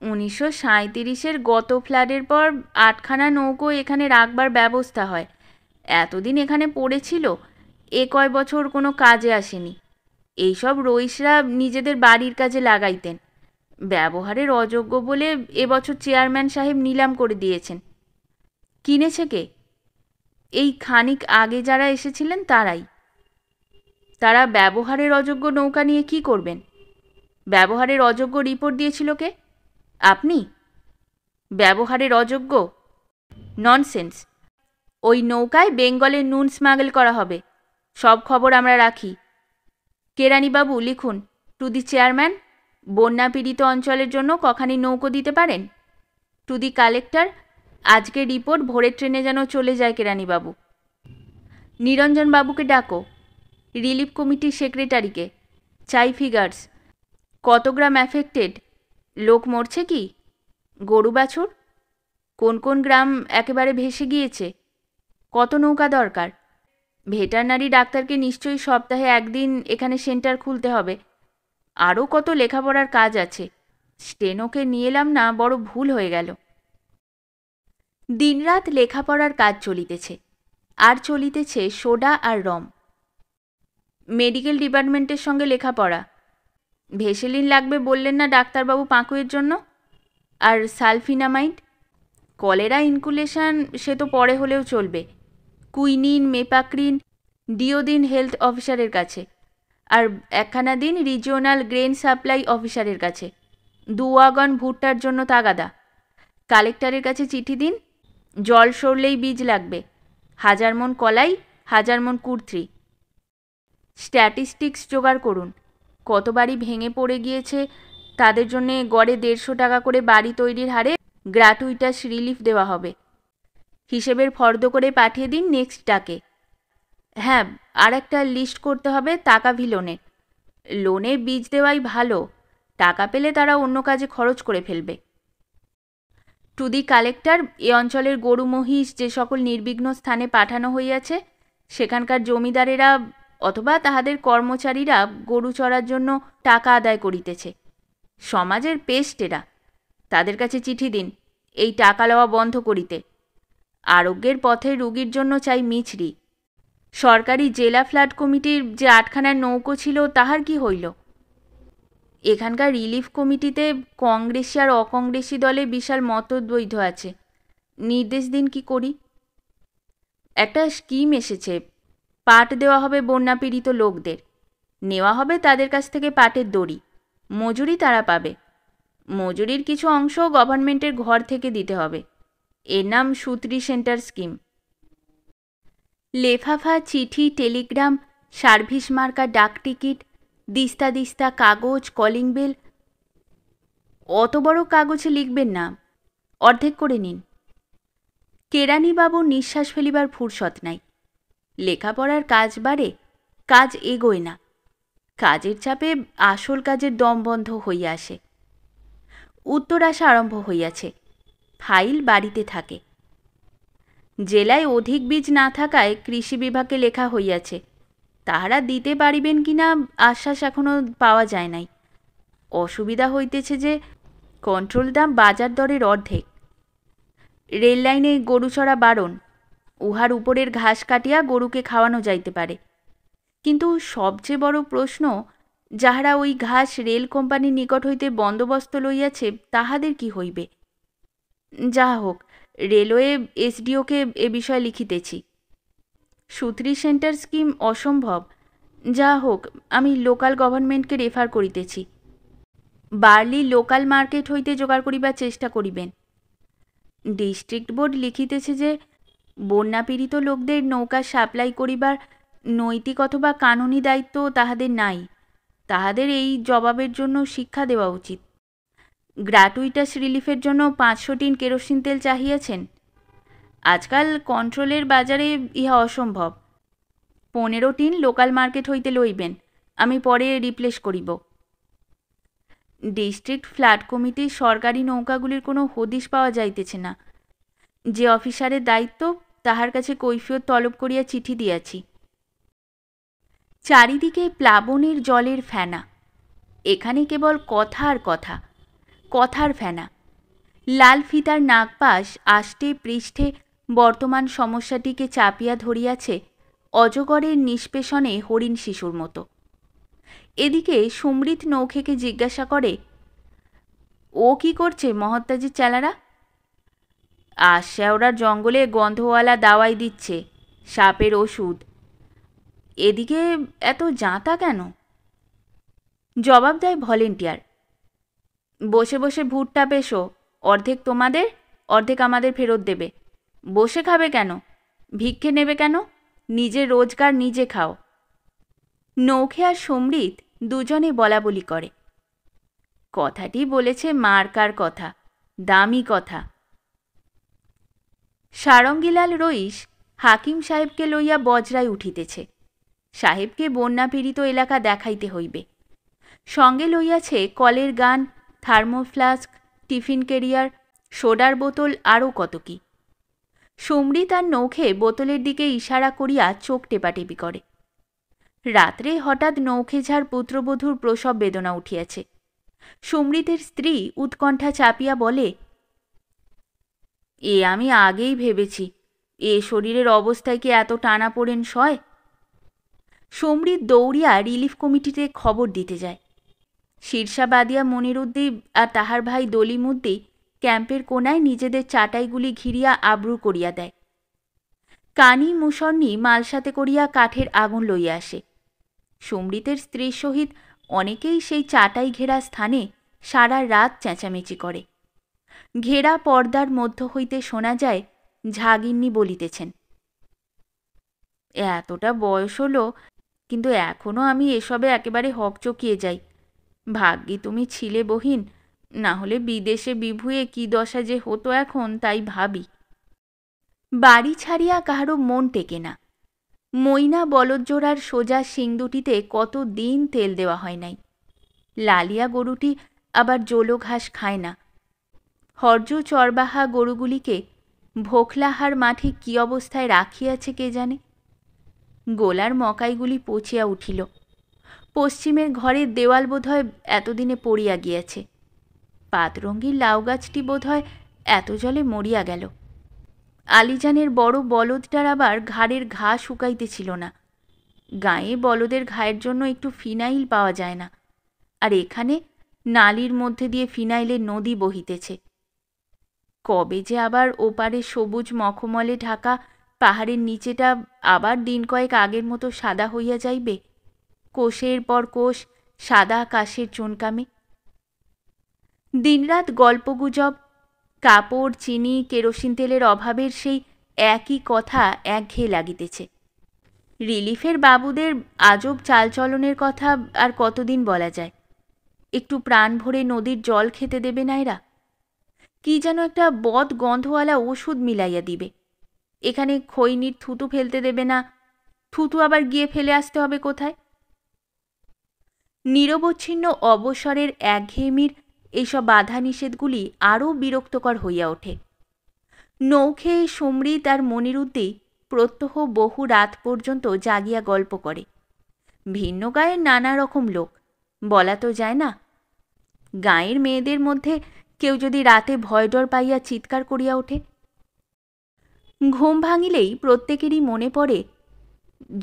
1937-এর গত ফ্লাডের পর 8খানা নৌকো এখানে রাখবার ব্যবস্থা হয়। এতদিন এখানে পড়েছিল, এ কয় বছর কোনো কাজে আসেনি। এইসব রইসরা নিজেদের বাড়ির কাজে লাগাইতেন। ব্যবহারের অযোগ্য বলে এবছর চেয়ারম্যান সাহেব নিলাম করে দিয়েছেন। কিনেছে কে? এই খানিক আগে যারা এসেছিলেন তারাই। তারা ব্যবহারের অযোগ্য নৌকা নিয়ে কি করবেন? ব্যবহারের অযোগ্য রিপোর্ট দিয়েছিল কে? আপনি? ব্যবহারের অযোগ্য? ননসেন্স। ওই নৌকায় বেঙ্গলের নুন স্মাগল করা হবে, সব খবর আমরা রাখি। কেরানিবাবু লিখুন, টু দি চেয়ারম্যান, বন্যা পীড়িত অঞ্চলের জন্য কখানি নৌকো দিতে পারেন? টু দি কালেক্টর, আজকের রিপোর্ট ভোরের ট্রেনে যেন চলে যায় কেরানিবাবু। নিরঞ্জনবাবুকে ডাকো, রিলিফ কমিটির সেক্রেটারিকে। চাই ফিগার্স। কত গ্রাম অ্যাফেক্টেড? লোক মরছে কি? গরু বাছুর? কোন কোন গ্রাম একেবারে ভেসে গিয়েছে? কত নৌকা দরকার? ভেটারনারি ডাক্তারকে নিশ্চয়ই সপ্তাহে একদিন এখানে সেন্টার খুলতে হবে। আরও কত লেখাপড়ার কাজ আছে। স্টেনোকে নিয়ে এলাম না, বড় ভুল হয়ে গেল। দিনরাত লেখাপড়ার কাজ চলিতেছে, আর চলিতেছে সোডা আর রম। মেডিকেল ডিপার্টমেন্টের সঙ্গে লেখাপড়া। ভেসেলিন লাগবে বললেন না ডাক্তারবাবু পাঁকুয়ের জন্য? আর সালফিনামাইড? কলেরা ইনকুলেশন সে তো পরে হলেও চলবে। কুইনিন, মেপাক্রিন, ডিওদিন হেলথ অফিসারের কাছে। আর একখানা দিন রিজিওনাল গ্রেন সাপ্লাই অফিসারের কাছে। 2 ওয়াগন ভুট্টার জন্য তাগাদা। কালেক্টরের কাছে চিঠি দিন, জল সরলেই বীজ লাগবে। 1000 মন কলাই, 1000 মন কুর্থি। স্ট্যাটিস্টিক্স জোগাড় করুন, কত বাড়ি ভেঙে পড়ে গিয়েছে, তাদের জন্যে গড়ে 150 টাকা করে বাড়ি তৈরির হারে গ্র্যাটুইটাস রিলিফ দেওয়া হবে। হিসেবের ফর্দ করে পাঠিয়ে দিন নেক্সট ডাকে। হ্যাঁ, আর একটা লিস্ট করতে হবে তাকাভি লোনের। লোনে বীজ দেওয়াই ভালো, টাকা পেলে তারা অন্য কাজে খরচ করে ফেলবে। টু দি কালেক্টর, এ অঞ্চলের গরু মহিষ যে সকল নির্বিঘ্ন স্থানে পাঠানো হইয়াছে, সেখানকার জমিদারেরা অথবা তাহাদের কর্মচারীরা গরু চড়ার জন্য টাকা আদায় করিতেছে। সমাজের পেস্ট এরা। তাদের কাছে চিঠি দিন, এই টাকা লওয়া বন্ধ করিতে। আরোগ্যের পথে রুগীর জন্য চাই মিছরি। সরকারি জেলা ফ্লাড কমিটির যে 8খানার নৌকো ছিল, তাহার কি হইল? এখানকার রিলিফ কমিটিতে কংগ্রেসি আর অকংগ্রেসি দলে বিশাল মতদ্বৈধ আছে। নির্দেশ দিন কি করি। একটা স্কিম এসেছে, পাট দেওয়া হবে বন্যা পীড়িত লোকদের। নেওয়া হবে তাদের কাছ থেকে পাটের দড়ি, মজুরি তারা পাবে। মজুরির কিছু অংশ গভর্নমেন্টের ঘর থেকে দিতে হবে। এর নাম সুত্রি সেন্টার স্কিম। লেফাফা, চিঠি, টেলিগ্রাম, সার্ভিস মার্কা ডাক টিকিট, দিস্তা দিস্তা কাগজ, কলিং বেল। অত বড় কাগজে লিখবেন না, অর্ধেক করে নিন। কেরানিবাবুর নিঃশ্বাস ফেলিবার ফুরসত নাই। লেখাপড়ার কাজ বাড়ে, কাজ এগোয় না। কাজের চাপে আসল কাজের দম বন্ধ হইয়া আসে। উত্তর আসা আরম্ভ হইয়াছে। ফাইল বাড়িতে থাকে। জেলায় অধিক বীজ না থাকায় কৃষি বিভাগে লেখা হইয়াছে। তাহারা দিতে পারিবেন কিনা আশ্বাস এখনো পাওয়া যায় নাই। অসুবিধা হইতেছে যে কন্ট্রোল দাম বাজার দরের অর্ধেক। রেল লাইনে গরু চড়া বারণ, উহার উপরের ঘাস কাটিয়া গরুকে খাওয়ানো যাইতে পারে। কিন্তু সবচেয়ে বড় প্রশ্ন, যাহারা ওই ঘাস রেল কোম্পানির নিকট হইতে বন্দোবস্ত লইয়াছে, তাহাদের কি হইবে? যাহা হোক, রেলওয়ে এসডিওকে এ বিষয়ে লিখিতেছি। সুত্রি সেন্টার স্কিম অসম্ভব। যা হোক, আমি লোকাল গভর্নমেন্টকে রেফার করিতেছি। বার্লি লোকাল মার্কেট হইতে জোগাড় করিবার চেষ্টা করিবেন। ডিস্ট্রিক্ট বোর্ড লিখিতেছে যে বন্যা পীড়িত লোকদের নৌকা সাপ্লাই করিবার নৈতিক অথবা কানুনি দায়িত্ব তাহাদের নাই। তাহাদের এই জবাবের জন্য শিক্ষা দেওয়া উচিত। গ্র্যাটুইটাস রিলিফের জন্য 500 টিন কেরোসিন তেল চাহিয়াছেন। আজকাল কন্ট্রোলের বাজারে ইহা অসম্ভব। 15 টিন লোকাল মার্কেট হইতে লইবেন, আমি পরে রিপ্লেস করিব। ডিস্ট্রিক্ট ফ্লাড কমিটির সরকারি নৌকাগুলির কোনো হদিশ পাওয়া যাইতেছে না। যে অফিসারের দায়িত্ব, তাহার কাছে কৈফিয়ত তলব করিয়া চিঠি দিয়াছি। চারিদিকে প্লাবনের জলের ফেনা। এখানে কেবল কথা আর কথা, কথার ফেনা। লাল ফিতার নাগপাশ আষ্টে পৃষ্ঠে বর্তমান সমস্যাটিকে চাপিয়া ধরিয়াছে অজগরের নিষ্পেষণে হরিণ শিশুর মতো। এদিকে সুমৃত নৌখেকে জিজ্ঞাসা করে, ও কি করছে মহাত্মাজির চেলারা? আশ্যাওড়ার জঙ্গলে গন্ধওয়ালা দাওয়াই দিচ্ছে, সাপের ওষুধ। এদিকে এত জাঁতা কেন? জবাব দেয় ভলেন্টিয়ার, বসে বসে ভুট্টা পেশো, অর্ধেক তোমাদের, অর্ধেক আমাদের ফেরত দেবে। বসে খাবে কেন? ভিক্ষে নেবে কেন? নিজের রোজগার নিজে খাও। নৌখে আর সমৃদ্ধ দুজনে বলাবলি করে। কথাটি বলেছে মার্কার কথা, দামি কথা। সারঙ্গীলাল রইস হাকিম সাহেবকে লইয়া বজরায় উঠিতেছে। সাহেবকে বন্যা পীড়িত এলাকা দেখাইতে হইবে। সঙ্গে লইয়াছে কলের গান, থার্মোফ্লাস্ক, টিফিন ক্যারিয়ার, সোডার বোতল, আরও কত কি। সমৃদ্ধ আর নৌখে বোতলের দিকে ইশারা করিয়া চোখ টেপাটেপি করে। রাত্রে হঠাৎ নৌখেঝার পুত্রবধূর প্রসব বেদনা উঠিয়াছে। সমৃদ্ধের স্ত্রী উৎকণ্ঠা চাপিয়া বলে, এ আমি আগেই ভেবেছি, এ শরীরের অবস্থায় কি এত টানাপোড়েন সয়? সমৃদ্ধ দৌড়িয়া রিলিফ কমিটিতে খবর দিতে যায়। শীর্ষাবাদিয়া মনিরুদ্দি আর তাহার ভাই দলিমুদ্দি ক্যাম্পের কোনায় নিজেদের চাটাইগুলি ঘিরিয়া আব্রু করিয়া দেয়। কানি মুসন্নি মালসাতে করিয়া কাঠের আগুন লইয়া আসে। সমৃদ্ধের স্ত্রীর সহিত অনেকেই সেই চাটাই ঘেরা স্থানে সারা রাত চেঁচামেচি করে। ঘেরা পর্দার মধ্য হইতে শোনা যায় ঝাগিন্নি বলিতেছেন, এতটা বয়স হলো, কিন্তু এখনও আমি এসবে একেবারে হকচকিয়ে যাই। ভাগ্যি তুমি ছিলে বহিন, না হলে বিদেশে বিভুয়ে কি দশা যে হতো এখন তাই ভাবি। বাড়ি ছাড়িয়া কাহারও মন টেকে না। মইনা বলদজোড়ার সোজা শিং দুটিতে কত দিন তেল দেওয়া হয় নাই। লালিয়া গরুটি আবার জোলো ঘাস খায় না। হর্য চরবাহা গরুগুলিকে ভোখলাহার মাঠে কি অবস্থায় রাখিয়াছে কে জানে। গোলার মকাইগুলি পচিয়া উঠিল। পশ্চিমের ঘরের দেওয়াল বোধহয় এতদিনে পড়িয়া গিয়াছে। পাতরঙ্গীর লাউ গাছটি বোধহয় এত জলে মরিয়া গেল। আলিজানের বড় বলদটার আবার ঘাড়ের ঘা শুকাইতেছিল না। গায়ে বলদের ঘায়ের জন্য একটু ফিনাইল পাওয়া যায় না, আর এখানে নালির মধ্যে দিয়ে ফিনাইলের নদী বহিতেছে। কবে যে আবার ওপারে সবুজ মখমলে ঢাকা পাহাড়ের নিচেটা আবার দিন কয়েক আগের মতো সাদা হইয়া যাইবে, কোষের পর কোষ সাদা আকাশের চুনকামে। দিনরাত গল্পগুজব, কাপড়, চিনি, কেরোসিন তেলের অভাবের সেই একই কথা একঘেয়ে লাগিতেছে। রিলিফের বাবুদের আজব চালচলনের কথা আর কতদিন বলা যায়? একটু প্রাণ ভরে নদীর জল খেতে দেবে না এরা? কি যেন একটা বদ গন্ধওয়ালা ওষুধ মিলাইয়া দিবে। এখানে খৈনির থুতু ফেলতে দেবে না, থুতু আবার গিয়ে ফেলে আসতে হবে কোথায়? নিরবচ্ছিন্ন অবসরের একঘেয়েমির এইসব বাধা নিষেধগুলি আরও বিরক্তকর হইয়া ওঠে। নৌখে, সমৃদ্ধ আর মনিরুদ্দি প্রত্যহ বহু রাত পর্যন্ত জাগিয়া গল্প করে। ভিন্ন গায়ের নানা রকম লোক, বলা তো যায় না। গাঁয়ের মেয়েদের মধ্যে কেউ যদি রাতে ভয় ডর পাইয়া চিৎকার করিয়া ওঠে, ঘুম ভাঙিলেই প্রত্যেকেরই মনে পড়ে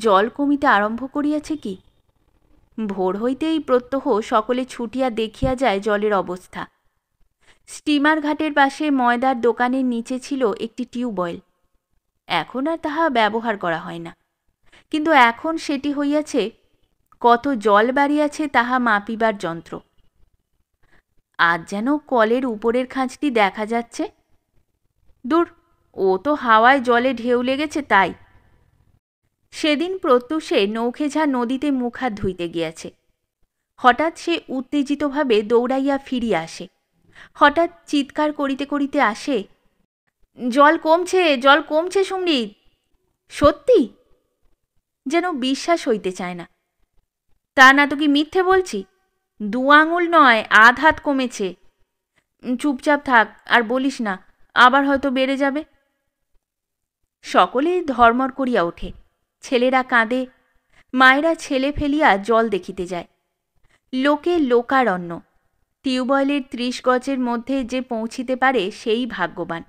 জল কমিতে আরম্ভ করিয়াছে কি। ভোর হইতেই প্রত্যহ সকলে ছুটিয়া দেখিয়া যায় জলের অবস্থা। স্টিমার ঘাটের পাশে ময়দার দোকানের নিচে ছিল একটি টিউবওয়েল। এখন আর তাহা ব্যবহার করা হয় না, কিন্তু এখন সেটি হইয়াছে কত জল বাড়িয়াছে তাহা মাপিবার যন্ত্র। আজ যেন কলের উপরের খাঁজটি দেখা যাচ্ছে। দূর, ও তো হাওয়ায় জলে ঢেউ লেগেছে তাই। সেদিন প্রত্যুষে নৌখেঝা নদীতে মুখ হাত ধুইতে গিয়াছে। হঠাৎ সে উত্তেজিতভাবে দৌড়াইয়া ফিরিয়া আসে। হঠাৎ চিৎকার করিতে করিতে আসে, জল কমছে, জল কমছে সমৃদ্ধ। সত্যি? যেন বিশ্বাস হইতে চায় না। তা না তো কি মিথ্যে বলছি? 2 আঙুল নয়, আধ হাত কমেছে। চুপচাপ থাক, আর বলিস না, আবার হয়তো বেড়ে যাবে। সকলেই ধর্মর করিয়া ওঠে। ছেলেরা কাঁদে, মায়েরা ছেলে ফেলিয়া জল দেখিতে যায়। লোকে লোকারণ্য। টিউবওয়েলের 30 গজের মধ্যে যে পৌঁছিতে পারে সেই ভাগ্যবান।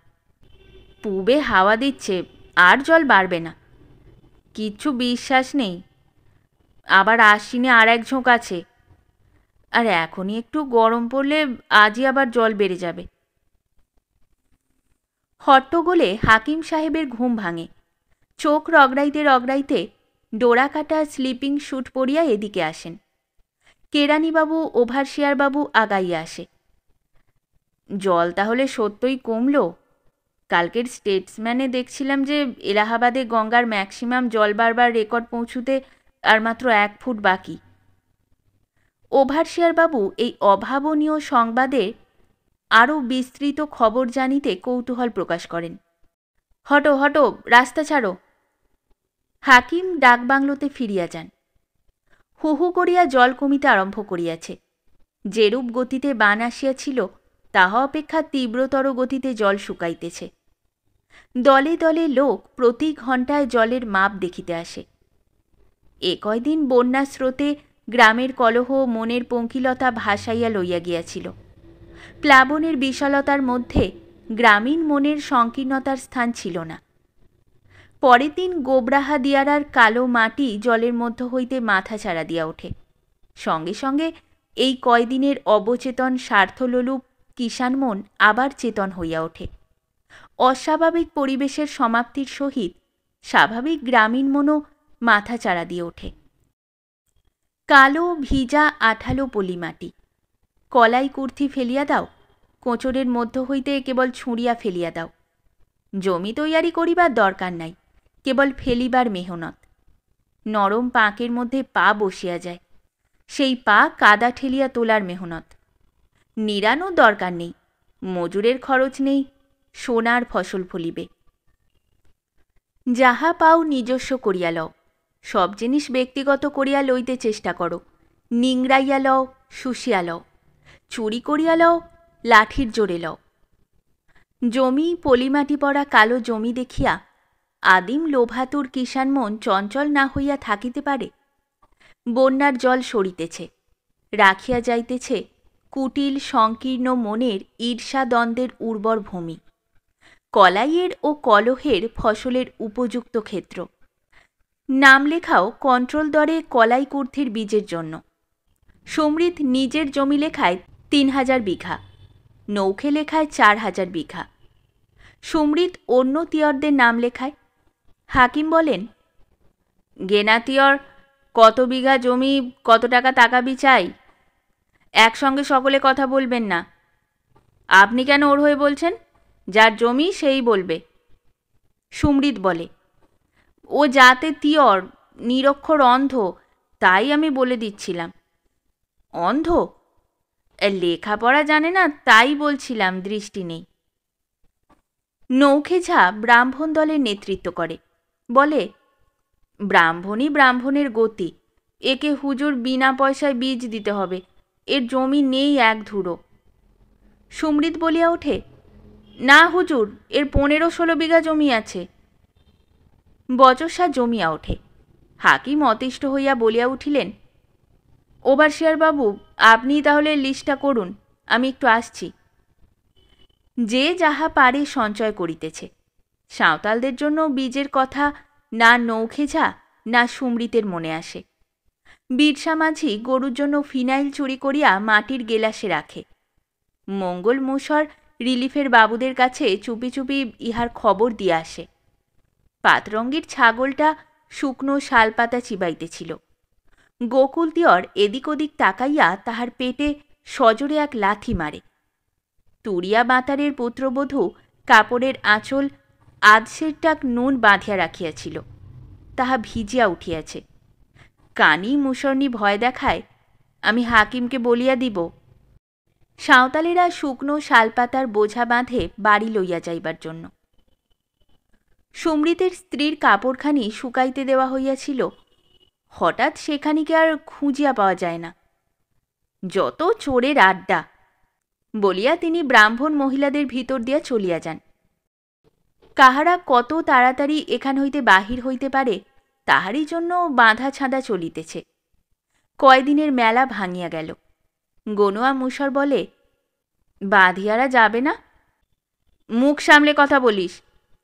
পূবে হাওয়া দিচ্ছে, আর জল বাড়বে না। কিচ্ছু বিশ্বাস নেই। আবার আশ্বিনে আর এক ঝোঁক আছে, আর এখনই একটু গরম পড়লে আজই আবার জল বেড়ে যাবে। হট্টগোলে হাকিম সাহেবের ঘুম ভাঙে। চোখ রগড়াইতে রগড়াইতে ডোরাকাটা স্লিপিং স্যুট পরিয়া এদিকে আসেন। কেরানিবাবু ওভারসিয়ারবাবু আগাইয়া আসে। জল তাহলে সত্যই কমল? কালকের স্টেটসম্যানে দেখছিলাম যে এলাহাবাদে গঙ্গার ম্যাক্সিমাম জল বারবার রেকর্ড পৌঁছুতে আর মাত্র 1 ফুট বাকি। ওভারসিয়ারবাবু এই অভাবনীয় সংবাদে আরও বিস্তৃত খবর জানিতে কৌতূহল প্রকাশ করেন। হটো হটো, রাস্তা ছাড়ো। হাকিম ডাকবাংলোতে ফিরিয়া যান। হু হু করিয়া জল কমিতে আরম্ভ করিয়াছে। যেরূপ গতিতে বান আসিয়াছিল তাহা অপেক্ষা তীব্রতর গতিতে জল শুকাইতেছে। দলে দলে লোক প্রতি ঘণ্টায় জলের মাপ দেখিতে আসে। এ কয়দিন বন্যা স্রোতে গ্রামের কলহ মনের পঙ্কিলতা ভাসাইয়া লইয়া গিয়াছিল। প্লাবনের বিশালতার মধ্যে গ্রামীণ মনের সংকীর্ণতার স্থান ছিল না। পরের দিন গোবরাহা দিয়ারার কালো মাটি জলের মধ্য হইতে মাথা ছাড়া দিয়া ওঠে। সঙ্গে সঙ্গে এই কয়দিনের অবচেতন স্বার্থলোলুপ কিষাণ মন আবার চেতন হইয়া ওঠে। অস্বাভাবিক পরিবেশের সমাপ্তির সহিত স্বাভাবিক গ্রামীণ মনও মাথা চাড়া দিয়ে ওঠে। কালো ভিজা আঠালো পলিমাটি। কলাই কুর্থি ফেলিয়া দাও, কোঁচড়ের মধ্য হইতে কেবল ছুঁড়িয়া ফেলিয়া দাও। জমি তৈয়ারি করিবার দরকার নাই, কেবল ফেলিবার মেহনত। নরম পাঁকের মধ্যে পা বসিয়া যায়, সেই পা কাদা ঠেলিয়া তোলার মেহনত। নিড়ানোর দরকার নেই, মজুরের খরচ নেই, সোনার ফসল ফলিবে। যাহা পাও নিজস্ব করিয়া লও, সব জিনিস ব্যক্তিগত করিয়া লইতে চেষ্টা করো। নিংড়াইয়া লও, শুষিয়া লও, চুরি করিয়া লও, লাঠির জোরে লও। জমি পলিমাটি পড়া কালো জমি দেখিয়া আদিম লোভাতুর কিষাণ মন চঞ্চল না হইয়া থাকিতে পারে? বন্যার জল সরিতেছে, রাখিয়া যাইতেছে কুটিল সংকীর্ণ মনের ঈর্ষাদ্বন্দ্বের উর্বর ভূমি, কলাইয়ের ও কলহের ফসলের উপযুক্ত ক্ষেত্র। নাম লেখাও কন্ট্রোল দরে কলাই কুর্থির বীজের জন্য। সমৃদ্ধ নিজের জমি লেখায় 3000 বিঘা, নৌখে লেখায় 4000 বিঘা। সমৃদ্ধ অন্য তিয়রদের নাম লেখায়। হাকিম বলেন, গেনা তিয়র কত বিঘা জমি, কত টাকা তাকাবি চাই? একসঙ্গে সকলে কথা বলবেন না। আপনি কেন ওর হয়ে বলছেন? যার জমি সেই বলবে। সমৃদ্ধ বলে, ও যাতে তিয়র, নিরক্ষর অন্ধ, তাই আমি বলে দিচ্ছিলাম। অন্ধ? লেখাপড়া জানে না তাই বলছিলাম, দৃষ্টি নেই। নৌখে ঝা ব্রাহ্মণ দলের নেতৃত্ব করে, বলে, ব্রাহ্মণই ব্রাহ্মণের গতি, একে হুজুর বিনা পয়সায় বীজ দিতে হবে, এর জমি নেই 1 ধুরো। সমৃদ্ধ বলিয়া ওঠে, না হুজুর, এর 15-16 বিঘা জমি আছে। বচসা জমিয়া ওঠে। হাকিম অতিষ্ঠ হইয়া বলিয়া উঠিলেন, ওভারসিয়ারবাবু, আপনিই তাহলে লিস্টটা করুন, আমি একটু আসছি। যে যাহা পারে সঞ্চয় করিতেছে। সাঁওতালদের জন্য বীজের কথা না নৌখেঝা না সমৃদ্ধের মনে আসে। বিরসা মাঝি গরুর জন্য ফিনাইল চুরি করিয়া মাটির গেলাসে রাখে। মঙ্গল মুশর রিলিফের বাবুদের কাছে চুপি চুপি ইহার খবর দিয়া আসে। পাতরঙ্গীর ছাগলটা শুকনো শালপাতা চিবাইতেছিল। গোকুল তিয়র এদিক ওদিক তাকাইয়া তাহার পেটে সজোরে এক লাথি মারে। তুরিয়া বাতারের পুত্রবধূ কাপড়ের আঁচল আধসের টাক নুন বাঁধিয়া রাখিয়াছিল, তাহা ভিজিয়া উঠিয়াছে। কানি মুসর্নি ভয় দেখায়, আমি হাকিমকে বলিয়া দিব। সাঁওতালেরা শুকনো শালপাতার বোঝা বাঁধে বাড়ি লইয়া যাইবার জন্য। সমৃদ্ধের স্ত্রীর কাপড়খানি শুকাইতে দেওয়া হইয়াছিল, হঠাৎ সেখানিকে আর খুঁজিয়া পাওয়া যায় না। যত চোরের আড্ডা বলিয়া তিনি ব্রাহ্মণ মহিলাদের ভিতর দিয়া চলিয়া যান। কাহারা কত তাড়াতাড়ি এখান হইতে বাহির হইতে পারে তাহারই জন্য বাঁধা ছাঁদা চলিতেছে। কয়দিনের মেলা ভাঙিয়া গেল। গনোয়া মুশর বলে, বাঁধিয়ারা যাবে না? মুখ সামলে কথা বলিস।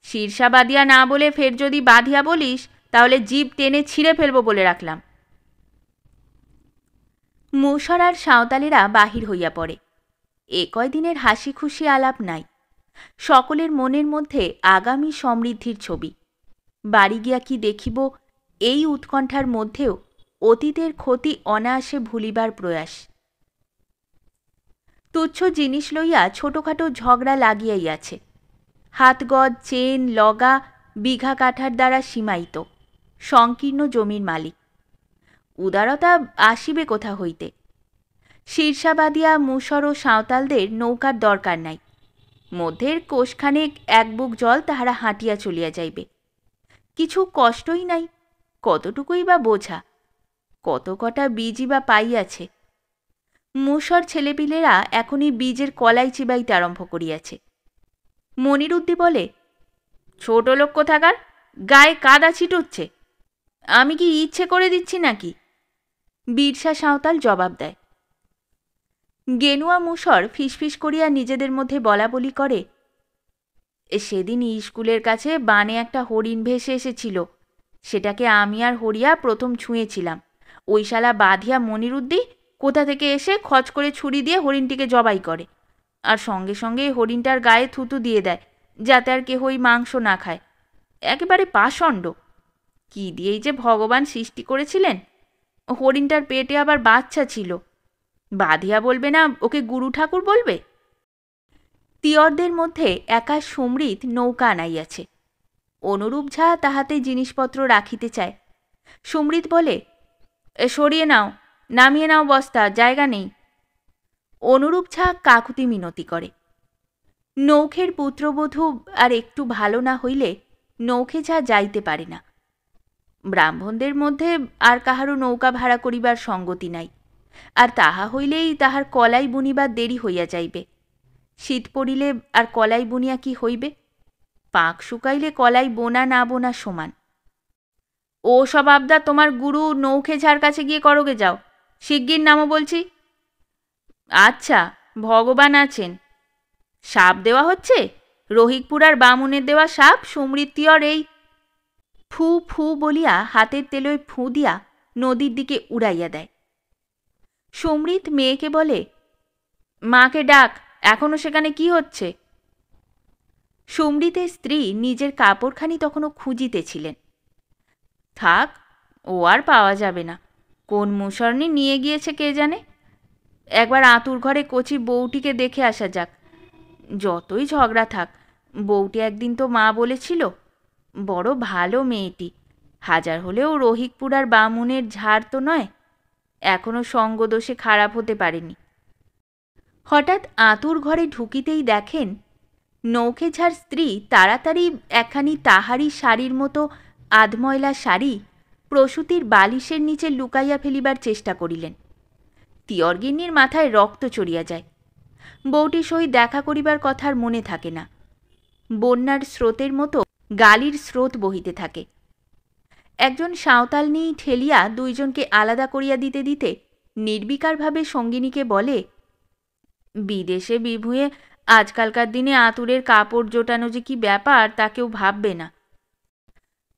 শীর্ষা বাঁধিয়া না বলে ফের যদি বাঁধিয়া বলিস তাহলে জিভ টেনে ছিঁড়ে ফেলব বলে রাখলাম। মুশর আর সাঁওতালেরা বাহির হইয়া পড়ে। এ কয়দিনের হাসি খুশি আলাপ নাই। সকলের মনের মধ্যে আগামী সমৃদ্ধির ছবি। বাড়ি গিয়া কি দেখিব এই উৎকণ্ঠার মধ্যেও অতীতের ক্ষতি অনায়াসে ভুলিবার প্রয়াস। তুচ্ছ জিনিস লইয়া ছোটখাটো ঝগড়া লাগিয়াই আছে। হাতগজ, চেন, লগা বিঘা কাঠার দ্বারা সীমায়িত সংকীর্ণ জমির মালিক। উদারতা আসিবে কোথা হইতে? শীর্ষাবাদিয়া মুশর ও সাঁওতালদের নৌকার দরকার নাই। মধ্যের কোষখানেক এক বুক জল তাহারা হাঁটিয়া চলিয়া যাইবে। কিছু কষ্টই নাই, কতটুকুই বা বোঝা, কত কটা বীজই বা পাইয়াছে। মুশর ছেলেপিলেরা এখনই বীজের কলাই চিবাইতে আরম্ভ করিয়াছে। মনিরুদ্দি বলে, ছোট লোক কোথাকার, গায়ে কাদা ছিটুচ্ছে, আমি কি ইচ্ছে করে দিচ্ছি নাকি? বীরসা সাঁওতাল জবাব দেয়। গেনুয়া মুশর ফিসফিস করিয়া নিজেদের মধ্যে বলা বলি করে, সেদিন স্কুলের কাছে বানে একটা হরিণ ভেসে এসেছিল, সেটাকে আমি আর হরিয়া প্রথম ছুঁয়েছিলাম। ওই শালা বাঁধিয়া মনিরুদ্দি কোথা থেকে এসে খচ করে ছুরি দিয়ে হরিণটিকে জবাই করে, আর সঙ্গে সঙ্গে হরিণটার গায়ে থুতু দিয়ে দেয়, যাতে আর কেহই মাংস না খায়। একেবারে পাষণ্ড। কি দিয়েই যে ভগবান সৃষ্টি করেছিলেন। হরিণটার পেটে আবার বাচ্চা ছিল। বাঁধিয়া বলবে না, ওকে গুরু ঠাকুর বলবে? তিয়রদের মধ্যে একা সমৃদ্ধ নৌকা আনাইয়াছে। অনুরূপ ঝা তাহাতে জিনিসপত্র রাখিতে চায়। সমৃদ্ধ বলে, সরিয়ে নাও, নামিয়ে নাও বস্তা, জায়গা নেই। অনুরূপ ঝা কাকুতি মিনতি করে। নৌখের পুত্রবধূ আর একটু ভালো না হইলে নৌখে ঝা যাইতে পারে না। ব্রাহ্মণদের মধ্যে আর কাহারও নৌকা ভাড়া করিবার সঙ্গতি নাই, আর তাহা হইলেই তাহার কলাই বুনিবার দেরি হইয়া যাইবে। শীত পড়িলে আর কলাই বুনিয়া কি হইবে? পাক শুকাইলে কলাই বোনা না বোনা সমান। ও সব আবদা তোমার গুরু নৌখে ঝাড় কাছে গিয়ে করোগে যাও, শিগগির নামো বলছি। আচ্ছা, ভগবান আছেন। সাপ দেওয়া হচ্ছে? রহিকপুর আর বামুনের দেওয়া সাপ সমৃদ্ধির এই। ফু ফু বলিয়া হাতের তেলোয় ফু দিয়া নদীর দিকে উড়াইয়া দেয়। সমৃদ্ধ মেয়েকে বলে, মাকে ডাক, এখনো সেখানে কি হচ্ছে? সমৃদ্ধের স্ত্রী নিজের কাপড়খানি তখনও খুঁজিতেছিলেন। থাক, ও আর পাওয়া যাবে না। কোন মুশরনি নিয়ে গিয়েছে কে জানে। একবার আতুর ঘরে কচি বউটিকে দেখে আসা যাক। যতই ঝগড়া থাক, বউটি একদিন তো মা বলেছিল। বড় ভালো মেয়েটি, হাজার হলেও রহিকপুর আর বামুনের ঝাড় তো নয়, এখনো সঙ্গদোষে খারাপ হতে পারেনি। হঠাৎ আতুর ঘরে ঢুকিতেই দেখেন নৌখে ঝাড় স্ত্রী তাড়াতাড়ি একখানি তাহারি শাড়ির মতো আধময়লা শাড়ি প্রসূতির বালিশের নিচে লুকাইয়া ফেলিবার চেষ্টা করিলেন। তিয়রগিন্নির মাথায় রক্ত চড়িয়া যায়। বউটির সহিত দেখা করিবার কথার মনে থাকে না। বন্যার স্রোতের মতো গালির স্রোত বহিতে থাকে। একজন সাঁওতাল নিয়ে ঠেলিয়া দুইজনকে আলাদা করিয়া দিতে দিতে নির্বিকারভাবে সঙ্গিনীকে বলে, বিদেশে বিভুঁয়ে আজকালকার দিনে আতুরের কাপড় জোটানো যে কি ব্যাপার তা কেউ ভাববে না।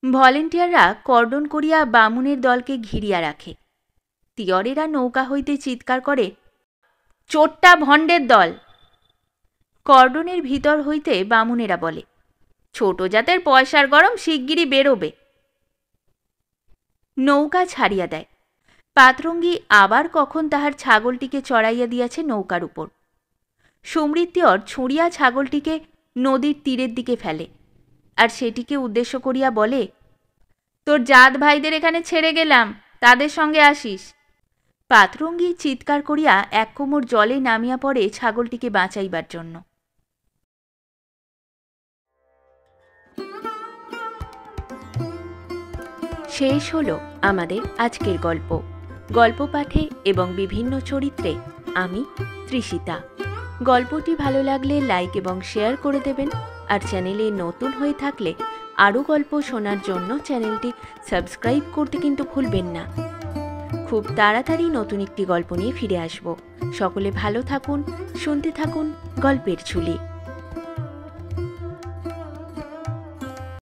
ভলেন্টিয়াররা কর্ডন করিয়া বামুনের দলকে ঘিরিয়া রাখে। তিয়রেরা নৌকা হইতে চিৎকার করে, চোট্টা ভণ্ডের দল। কর্ডনের ভিতর হইতে বামুনেরা বলে, ছোট জাতের পয়সার গরম, শিগগিরই বেরোবে। নৌকা ছাড়িয়া দেয়। পাতরঙ্গী আবার কখন তাহার ছাগলটিকে চড়াইয়া দিয়াছে নৌকার উপর। সমৃদ্ধির ছুঁড়িয়া ছাগলটিকে নদীর তীরের দিকে ফেলে, আর সেটিকে উদ্দেশ্য করিয়া বলে, তোর জাত ভাইদের এখানে ছেড়ে গেলাম, তাদের সঙ্গে আসিস। পাতরঙ্গী চিৎকার করিয়া এক কোমর জলে নামিয়া পড়ে ছাগলটিকে বাঁচাইবার জন্য। শেষ হলো আমাদের আজকের গল্প। গল্প পাঠে এবং বিভিন্ন চরিত্রে আমি তৃষিতা। গল্পটি ভালো লাগলে লাইক এবং শেয়ার করে দেবেন, আর চ্যানেলে নতুন হয়ে থাকলে আরও গল্প শোনার জন্য চ্যানেলটি সাবস্ক্রাইব করতে কিন্তু ভুলবেন না। খুব তাড়াতাড়ি নতুন একটি গল্প নিয়ে ফিরে আসব। সকলে ভালো থাকুন, শুনতে থাকুন গল্পের ঝুলি।